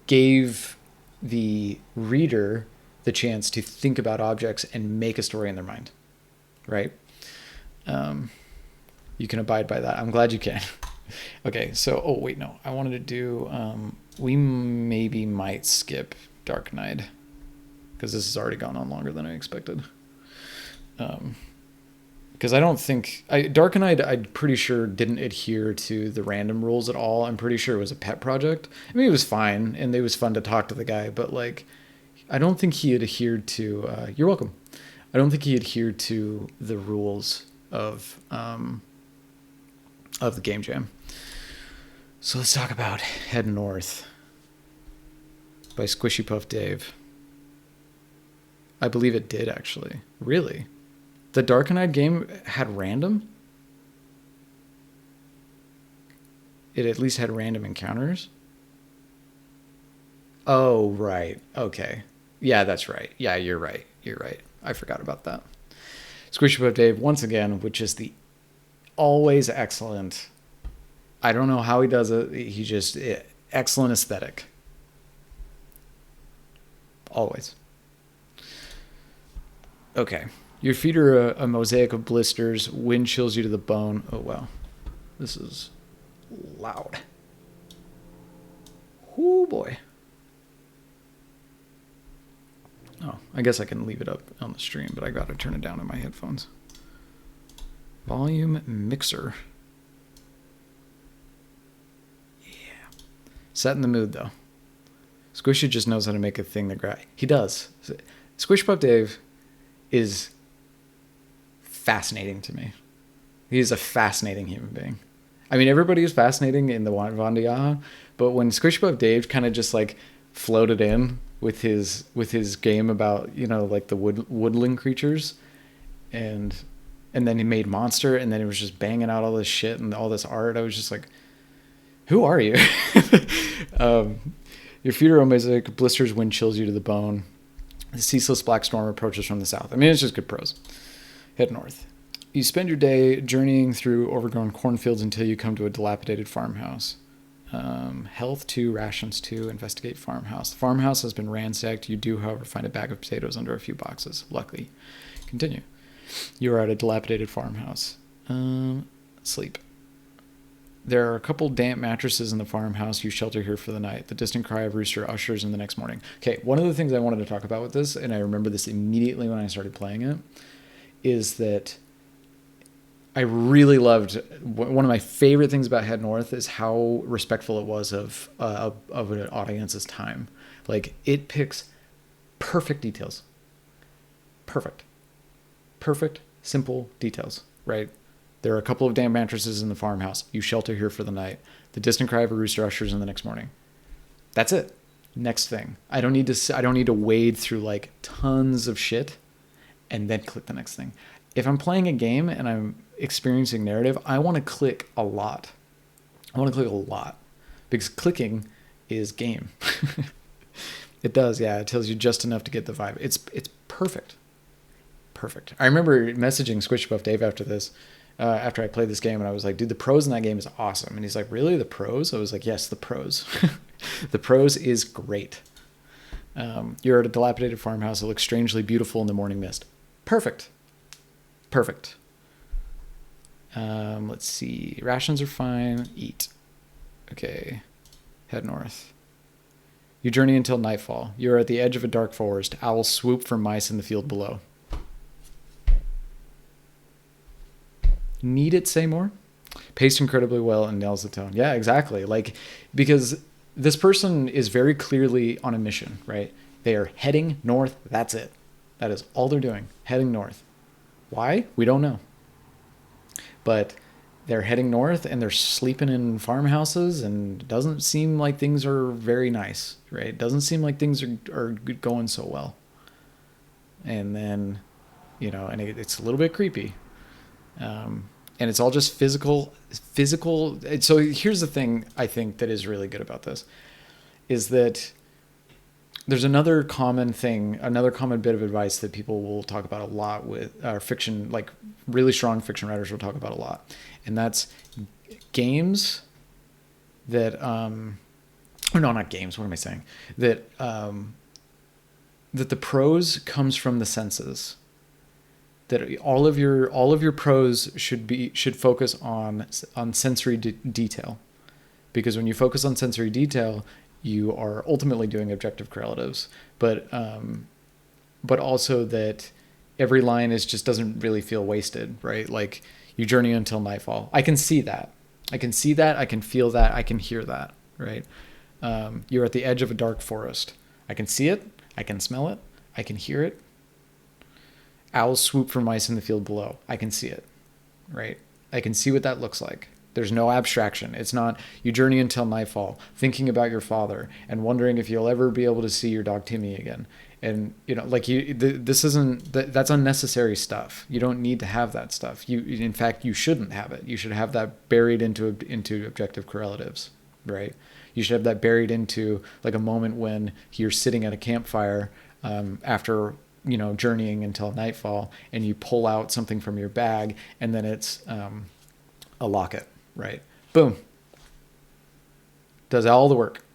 gave the reader the chance to think about objects and make a story in their mind, right? You can abide by that. I'm glad you can. Okay, so, I wanted to do, We maybe might skip Dark Knight because this has already gone on longer than I expected. Because I don't think Dark Knight, I'm pretty sure didn't adhere to the random rules at all. I'm pretty sure it was a pet project. I mean, it was fine and it was fun to talk to the guy, but like, I don't think he adhered to. You're welcome. I don't think he adhered to the rules of the game jam. So let's talk about Head North by Squishy Puff Dave. I believe it did, actually. Really? The Dark Knight game had random? It at least had random encounters? Oh, right. Okay. Yeah, that's right. Yeah, you're right. You're right. I forgot about that. Squishy Puff Dave, once again, which is the always excellent. I don't know how he does it. He just, excellent aesthetic. Always. Okay. Your feet are a mosaic of blisters. Wind chills you to the bone. Oh, wow. This is loud. Oh, boy. Oh, I guess I can leave it up on the stream, but I got to turn it down in my headphones. Volume mixer. Yeah. Set in the mood, though. Squishy just knows how to make a thing that he does. Squish Puff Dave is fascinating to me. He is a fascinating human being. I mean, everybody is fascinating in the Vandiyaha, but when Squish Puff Dave kind of just like floated in with his game about, you know, like the woodland creatures, and then he made Monster, and then he was just banging out all this shit and all this art, I was just like, who are you? Your feet are mosaic, blisters, wind chills you to the bone. The ceaseless black storm approaches from the south. I mean, it's just good prose. Head north. You spend your day journeying through overgrown cornfields until you come to a dilapidated farmhouse. Health 2, rations 2, investigate farmhouse. The farmhouse has been ransacked. You do, however, find a bag of potatoes under a few boxes. Luckily. Continue. You are at a dilapidated farmhouse. Sleep. There are a couple damp mattresses in the farmhouse. You shelter here for the night. The distant cry of rooster ushers in the next morning. Okay, one of the things I wanted to talk about with this, and I remember this immediately when I started playing it, is that I really loved, one of my favorite things about Head North is how respectful it was of an audience's time. Like, it picks perfect details. Perfect, simple details, right? There are a couple of damn mattresses in the farmhouse. You shelter here for the night. The distant cry of a rooster ushers in the next morning. That's it. Next thing. I don't need to wade through like tons of shit and then click the next thing. If I'm playing a game and I'm experiencing narrative, I want to click a lot. Because clicking is game. It does, yeah. It tells you just enough to get the vibe. It's perfect. I remember messaging Squishy Puff Dave after this. After I played this game, and I was like, dude, the prose in that game is awesome. And he's like, really, the prose? I was like, yes, the prose. The prose is great. You're at a dilapidated farmhouse. It looks strangely beautiful in the morning mist. Perfect. Let's see. Rations are fine. Eat. Okay. Head north. You journey until nightfall. You're at the edge of a dark forest. Owls swoop for mice in the field below. Need it say more? Paced incredibly well and nails the tone. Yeah, exactly. Like, because this person is very clearly on a mission, right? They are heading north. That's it. That is all they're doing. Heading north. Why? We don't know. But they're heading north and they're sleeping in farmhouses, and it doesn't seem like things are very nice, right? It doesn't seem like things are going so well. And then, you know, and it's a little bit creepy. And it's all just physical. So here's the thing I think that is really good about this is that there's another common bit of advice that people will talk about a lot with fiction, like really strong fiction writers will talk about a lot. And that's games that, or no, not games. What am I saying? That the prose comes from the senses. That all of your prose should focus on sensory detail, because when you focus on sensory detail, you are ultimately doing objective correlatives, but also that every line just doesn't really feel wasted, right? Like you journey until nightfall. I can see that. I can feel that. I can hear that, right? You're at the edge of a dark forest. I can see it. I can smell it. I can hear it. Owls swoop for mice in the field below. I can see it, right? I can see what that looks like. There's no abstraction. It's not you journey until nightfall, thinking about your father and wondering if you'll ever be able to see your dog Timmy again. And like this isn't that's unnecessary stuff. You don't need to have that stuff. In fact, you shouldn't have it. You should have that buried into objective correlatives, right? You should have that buried into like a moment when you're sitting at a campfire after journeying until nightfall, and you pull out something from your bag, and then it's a locket, right? Boom. Does all the work.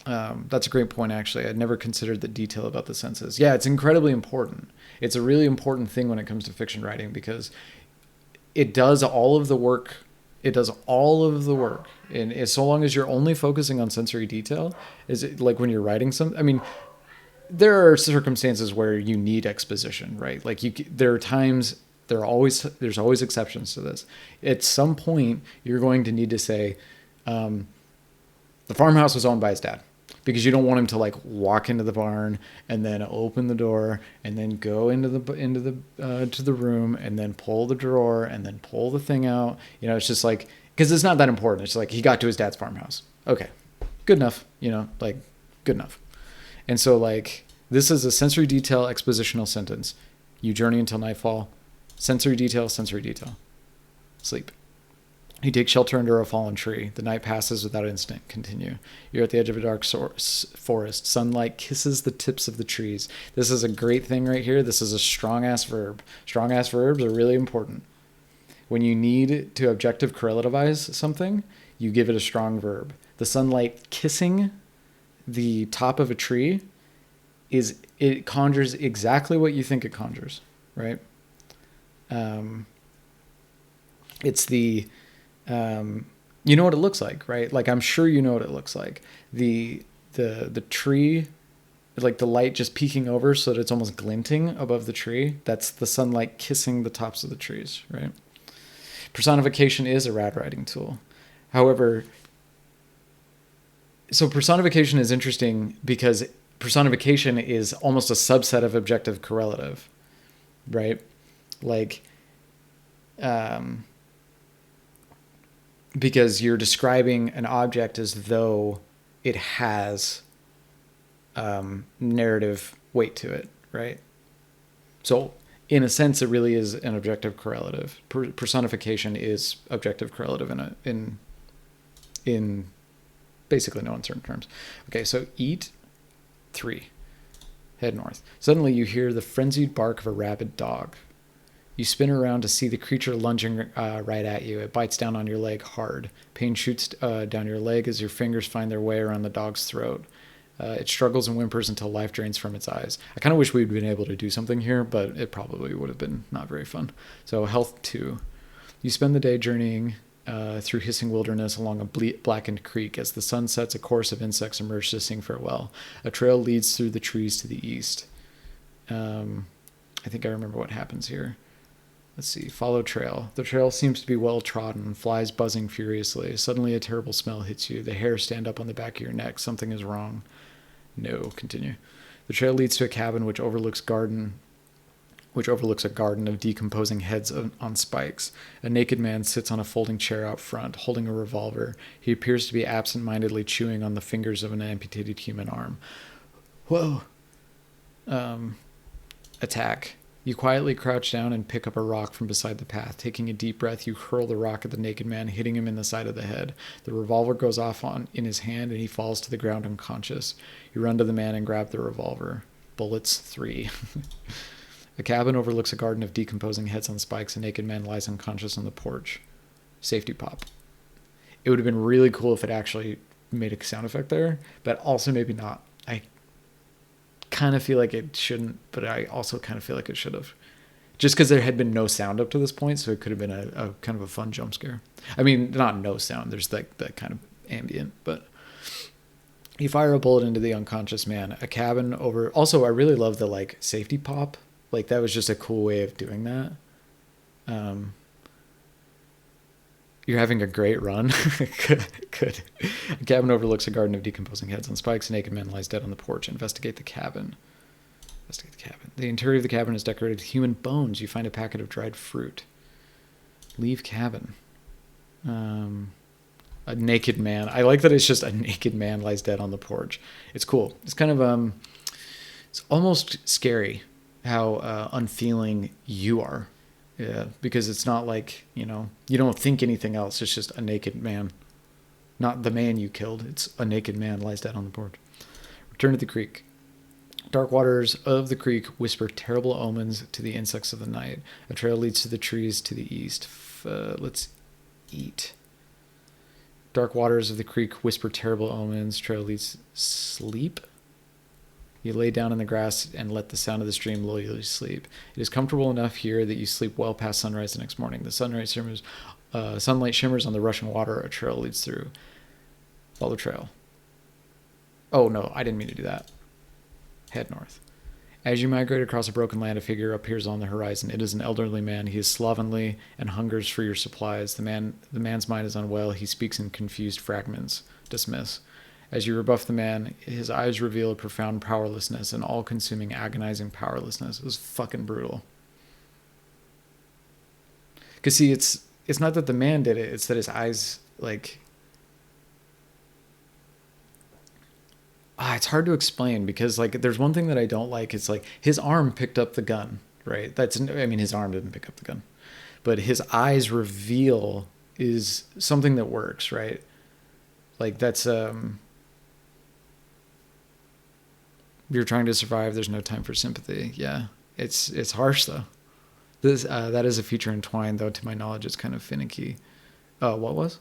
That's a great point, actually. I'd never considered the detail about the senses. Yeah, it's incredibly important. It's a really important thing when it comes to fiction writing, because it does all of the work. And so long as you're only focusing on sensory detail, is it like when you're writing something? I mean, there are circumstances where you need exposition, right? Like there are times, there's always exceptions to this. At some point, you're going to need to say, the farmhouse was owned by his dad, because you don't want him to like walk into the barn and then open the door and then go into the room and then pull the drawer and then pull the thing out. It's just like, because it's not that important. It's like he got to his dad's farmhouse. Okay, good enough. Like good enough. And so like this is a sensory detail expositional sentence. You journey until nightfall. Sensory detail, sleep. You take shelter under a fallen tree. The night passes without incident. Continue. You're at the edge of a dark forest. Sunlight kisses the tips of the trees. This is a great thing right here. This is a strong-ass verb. Strong-ass verbs are really important. When you need to objective correlativize something, you give it a strong verb. The sunlight kissing the top of a tree it conjures exactly what you think it conjures, right? It's the... you know what it looks like, right? Like I'm sure you know what it looks like. The tree, like the light just peeking over so that it's almost glinting above the tree. That's the sunlight kissing the tops of the trees, right? Personification is a rad writing tool. However, so personification is interesting because personification is almost a subset of objective correlative, right? Like, because you're describing an object as though it has narrative weight to it, right? So in a sense, it really is an objective correlative. Personification is objective correlative in basically no uncertain terms. Okay, so eat 3. Head north. Suddenly you hear the frenzied bark of a rabid dog. You spin around to see the creature lunging right at you. It bites down on your leg hard. Pain shoots down your leg as your fingers find their way around the dog's throat. It struggles and whimpers until life drains from its eyes. I kind of wish we'd been able to do something here, but it probably would have been not very fun. So health 2. You spend the day journeying through hissing wilderness along a blackened creek. As the sun sets, a chorus of insects emerge to sing farewell. A trail leads through the trees to the east. I think I remember what happens here. Let's see. Follow trail. The trail seems to be well trodden, flies buzzing furiously. Suddenly a terrible smell hits you. The hairs stand up on the back of your neck. Something is wrong. No, continue. The trail leads to a cabin which overlooks a garden of decomposing heads on spikes. A naked man sits on a folding chair out front, holding a revolver. He appears to be absent-mindedly chewing on the fingers of an amputated human arm. Whoa. Attack. You quietly crouch down and pick up a rock from beside the path. Taking a deep breath, you hurl the rock at the naked man, hitting him in the side of the head. The revolver goes off in his hand, and he falls to the ground unconscious. You run to the man and grab the revolver. Bullets 3. A cabin overlooks a garden of decomposing heads on spikes. A naked man lies unconscious on the porch. Safety pop. It would have been really cool if it actually made a sound effect there, but also maybe not. I kind of feel like it shouldn't, but I also kind of feel like it should have. Just because there had been no sound up to this point, so it could have been a kind of a fun jump scare. I mean, not no sound. There's like that kind of ambient, but You fire a bullet into the unconscious man. A cabin over. Also, I really love the like safety pop. Like that was just a cool way of doing that. Um, you're having a great run. Good, good. A cabin overlooks a garden of decomposing heads on spikes. A naked man lies dead on the porch. Investigate the cabin. Investigate the cabin. The interior of the cabin is decorated with human bones. You find a packet of dried fruit. Leave cabin. A naked man. I like that it's just a naked man lies dead on the porch. It's cool. It's kind of it's almost scary how unfeeling you are. Yeah, because it's not like, you don't think anything else. It's just a naked man. Not the man you killed. It's a naked man lies dead on the porch. Return to the creek. Dark waters of the creek whisper terrible omens to the insects of the night. A trail leads to the trees to the east. Let's eat. Dark waters of the creek whisper terrible omens. Trail leads sleep. You lay down in the grass and let the sound of the stream lull you to sleep. It is comfortable enough here that you sleep well past sunrise the next morning. The sunlight shimmers on the rushing water a trail leads through. Follow the trail. Oh, no, I didn't mean to do that. Head north. As you migrate across a broken land, a figure appears on the horizon. It is an elderly man. He is slovenly and hungers for your supplies. The man's mind is unwell. He speaks in confused fragments. Dismiss. As you rebuff the man, his eyes reveal a profound powerlessness, an all-consuming, agonizing powerlessness. It was fucking brutal. Because, see, it's not that the man did it. It's that his eyes, like... it's hard to explain because, like, there's one thing that I don't like. It's, like, his arm picked up the gun, right? His arm didn't pick up the gun. But his eyes reveal is something that works, right? Like, that's... You're trying to survive. There's no time for sympathy. Yeah, it's harsh though. This that is a feature in Twine, though. To my knowledge, it's kind of finicky. What was?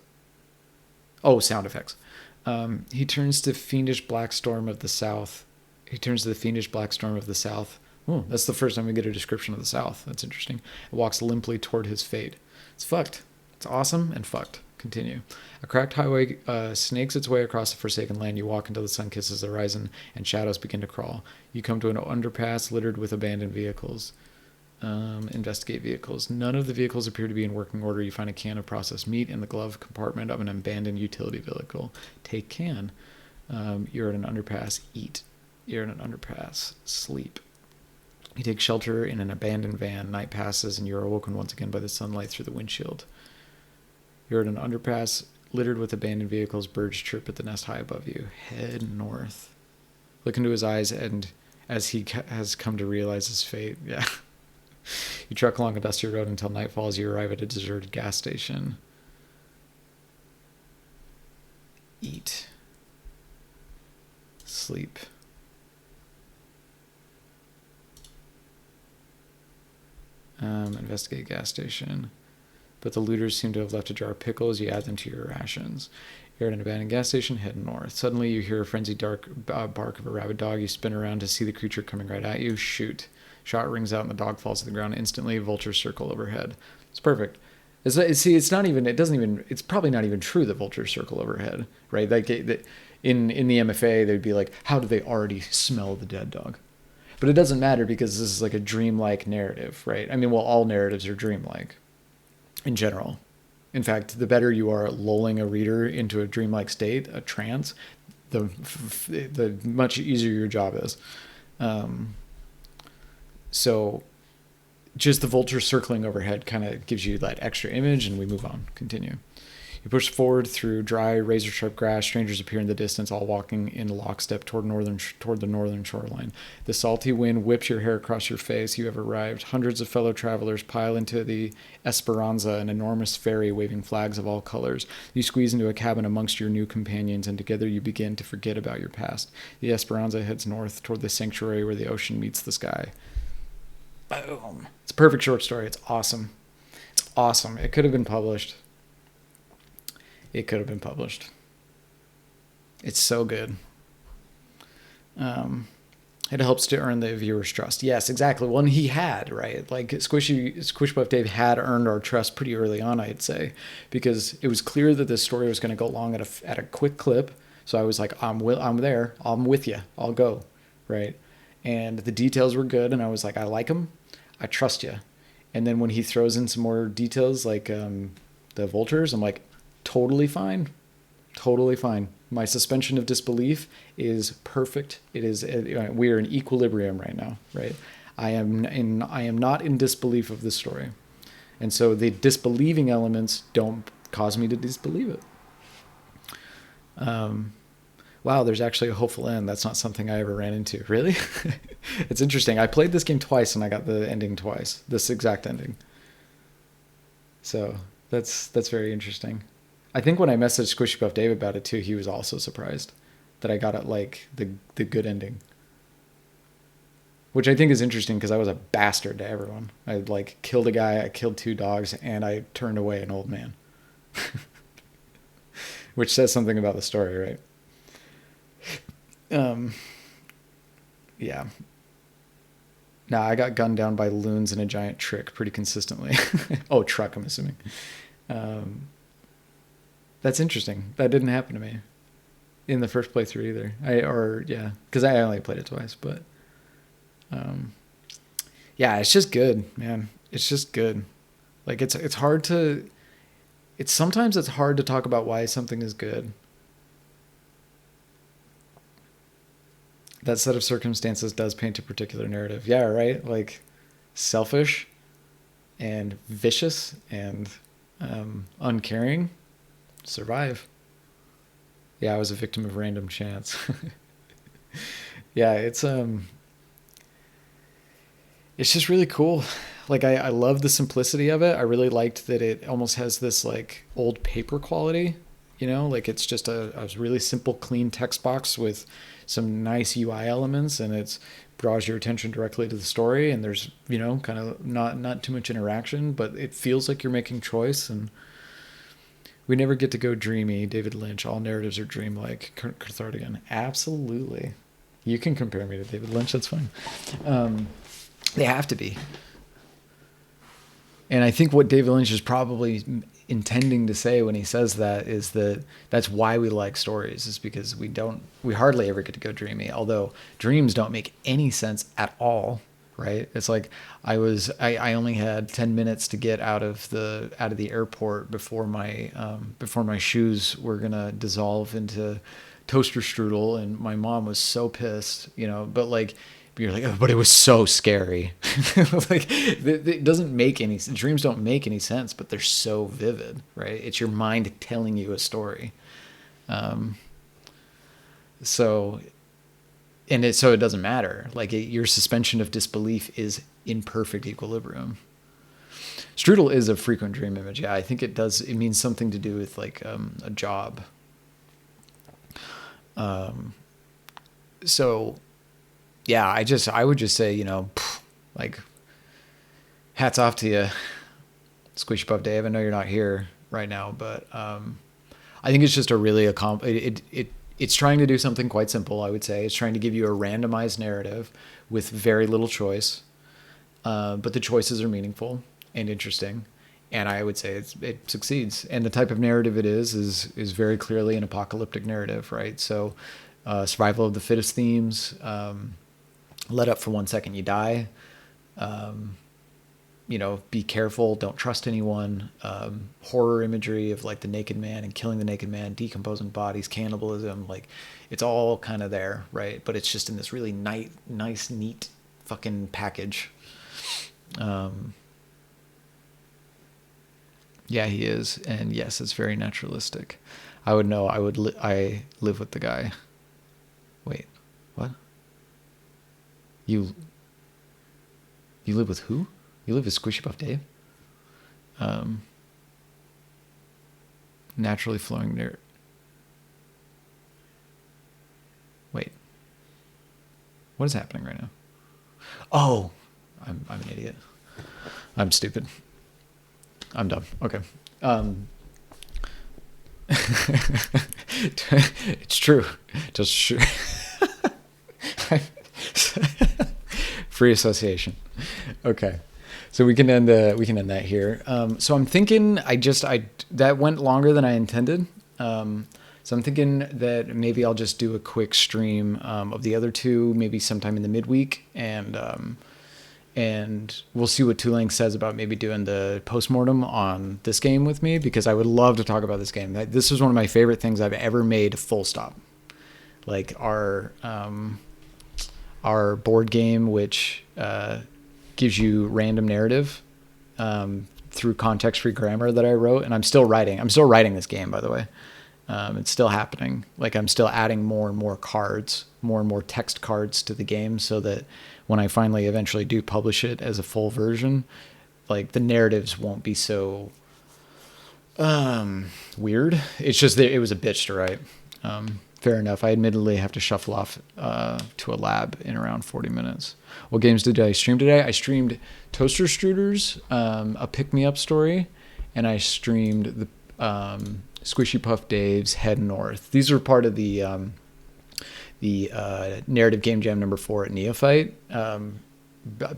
Oh, sound effects. He turns to fiendish black storm of the south. He turns to the fiendish black storm of the south. Oh, that's the first time we get a description of the south. That's interesting. It walks limply toward his fate. It's fucked. It's awesome and fucked. Continue. A cracked highway snakes its way across the forsaken land. You walk until the sun kisses the horizon and shadows begin to crawl. You come to an underpass littered with abandoned vehicles. Investigate vehicles. None of the vehicles appear to be in working order. You find a can of processed meat in the glove compartment of an abandoned utility vehicle. Take can. You're at an underpass. Eat. You're in an underpass. Sleep. You take shelter in an abandoned van. Night passes and you're awoken once again by the sunlight through the windshield. You're at an underpass littered with abandoned vehicles. Birds chirp at the nest high above you. Head north. Look into his eyes, and as he has come to realize his fate, yeah. You trek along a dusty road until night falls. You arrive at a deserted gas station. Eat. Sleep. Investigate gas station. But the looters seem to have left a jar of pickles. You add them to your rations. You're at an abandoned gas station, head north. Suddenly you hear a frenzied dark bark of a rabid dog. You spin around to see the creature coming right at you. Shoot. Shot rings out and the dog falls to the ground instantly. Vultures circle overhead. It's perfect. It's probably not even true that vultures circle overhead, right? Like in the MFA, they'd be like, how do they already smell the dead dog? But it doesn't matter because this is like a dreamlike narrative, right? I mean, well, all narratives are dreamlike. In general. In fact, the better you are at lulling a reader into a dreamlike state, a trance, the much easier your job is. So just the vulture circling overhead kind of gives you that extra image, and we move on. Continue. You push forward through dry, razor-sharp grass. Strangers appear in the distance, all walking in lockstep toward the northern shoreline. The salty wind whips your hair across your face. You have arrived. Hundreds of fellow travelers pile into the Esperanza, an enormous ferry waving flags of all colors. You squeeze into a cabin amongst your new companions, and together you begin to forget about your past. The Esperanza heads north toward the sanctuary where the ocean meets the sky. Boom. It's a perfect short story. It's awesome. It's awesome. It could have been published. It's so good. It helps to earn the viewer's trust. Yes, exactly. One he had, right? Like Squish Buff Dave had earned our trust pretty early on, I'd say, because it was clear that this story was going to go along at a quick clip. So I was like, I'm there. I'm with you. I'll go. Right. And the details were good. And I was like, I like them. I trust you. And then when he throws in some more details, like the vultures, I'm like, totally fine. Totally fine. My suspension of disbelief is perfect. It is, we are in equilibrium right now, right? I am not in disbelief of this story. And so the disbelieving elements don't cause me to disbelieve it. Wow, there's actually a hopeful end. That's not something I ever ran into. Really? It's interesting. I played this game twice and I got the ending twice. This exact ending. So that's very interesting. I think when I messaged Squishy Puff Dave about it too, he was also surprised that I got it like the good ending. Which I think is interesting because I was a bastard to everyone. I like killed a guy, I killed 2 dogs, and I turned away an old man. Which says something about the story, right? Yeah. Nah, I got gunned down by loons in a giant trick pretty consistently. Oh, truck, I'm assuming. That's interesting. That didn't happen to me in the first playthrough either. Because I only played it twice, but yeah, it's just good, man. It's just good. Like it's hard to. Sometimes it's hard to talk about why something is good. That set of circumstances does paint a particular narrative. Yeah, right? Like selfish and vicious and uncaring. Survive. Yeah, I was a victim of random chance. Yeah, it's just really cool. Like I love the simplicity of it. I really liked that it almost has this like old paper quality, like it's just a really simple, clean text box with some nice UI elements, and it draws your attention directly to the story. And there's, kind of not too much interaction, but it feels like you're making choice. And we never get to go dreamy. David Lynch, all narratives are dreamlike. Cathardigan, absolutely. You can compare me to David Lynch. That's fine. They have to be. And I think what David Lynch is probably intending to say when he says that is that that's why we like stories, is because we hardly ever get to go dreamy, although dreams don't make any sense at all, right? It's like I only had 10 minutes to get out of the airport before my shoes were going to dissolve into toaster strudel, and my mom was so pissed, but like, you're like, oh, but it was so scary. Like it doesn't make any dreams don't make any sense, but they're so vivid, right? It's your mind telling you a story. So it doesn't matter. Like your suspension of disbelief is in perfect equilibrium. Strudel is a frequent dream image. Yeah, I think it does. It means something to do with like a job. So yeah, I would just say, like, hats off to you, Squishy Puff Dave. I know you're not here right now, but I think it's just a really it's trying to do something quite simple. I would say it's trying to give you a randomized narrative with very little choice, but the choices are meaningful and interesting, and I would say it succeeds. And the type of narrative it is very clearly an apocalyptic narrative, right? So, survival of the fittest themes. Let up for 1 second, you die. Be careful, don't trust anyone. Horror imagery of like the naked man and killing the naked man, decomposing bodies, cannibalism, like it's all kind of there, right? But it's just in this really nice, neat fucking package. Yeah, he is, and yes, it's very naturalistic. I would know. I live with the guy. Wait, what? You live with who? You live with Squishy Puff Dave? Naturally flowing there. Wait. What is happening right now? Oh, I'm an idiot. I'm stupid. I'm dumb. Okay. It's true. Just true. Free association. Okay. So we can end that here. So I'm thinking that went longer than I intended. So I'm thinking that maybe I'll just do a quick stream of the other two, maybe sometime in the midweek, and we'll see what Tulang says about maybe doing the postmortem on this game with me, because I would love to talk about this game. This is one of my favorite things I've ever made. Full stop. Like our board game, which gives you random narrative through context-free grammar that I wrote, and I'm still writing this game, by the way. It's still happening. Like, I'm still adding more and more cards, more and more text cards to the game, so that when I finally eventually do publish it as a full version, like, the narratives won't be so weird. It's just that it was a bitch to write. Fair enough. I admittedly have to shuffle off to a lab in around 40 minutes. What games did I stream today? I streamed Toaster Struders, a pick-me-up story, and I streamed the Squishy Puff Dave's Head North. These are part of the narrative game jam number 4 at Neophyte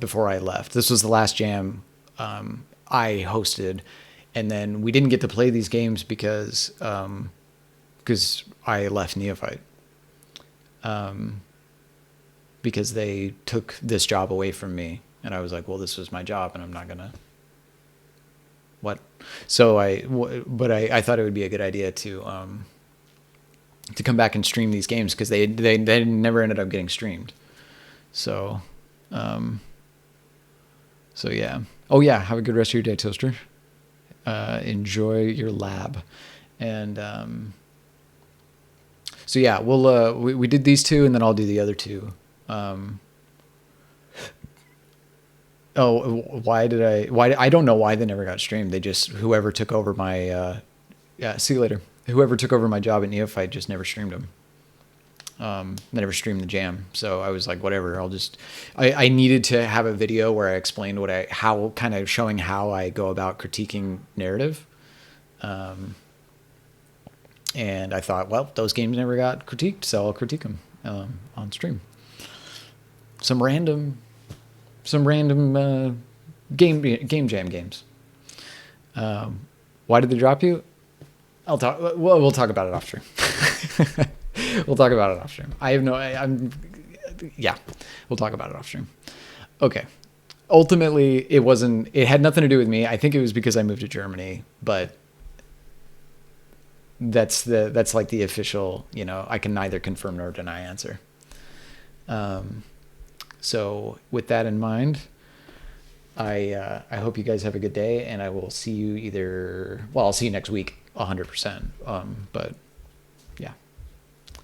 before I left. This was the last jam I hosted, and then we didn't get to play these games because I left Neophyte. Because they took this job away from me, and I was like, well, this was my job, and I'm not gonna. What? So I thought it would be a good idea to come back and stream these games, because they never ended up getting streamed. So yeah. Oh yeah. Have a good rest of your day, Toaster. Enjoy your lab, and so yeah, we did these two, and then I'll do the other two. Why I don't know why they never got streamed. They just, whoever took over my, see you later. Whoever took over my job at Neophyte just never streamed them. They never streamed the jam. So I was like, whatever, I needed to have a video where I explained kind of showing how I go about critiquing narrative. And I thought, well, those games never got critiqued, so I'll critique them on stream. Some random game jam games. Why did they drop you? We'll talk about it off stream. We'll talk about it off stream. We'll talk about it off stream. Okay. Ultimately, it had nothing to do with me. I think it was because I moved to Germany, but that's like the official, I can neither confirm nor deny answer. So with that in mind, I hope you guys have a good day, and I will see you I'll see you next week, 100%. But yeah,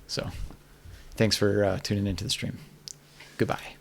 so thanks for tuning into the stream. Goodbye.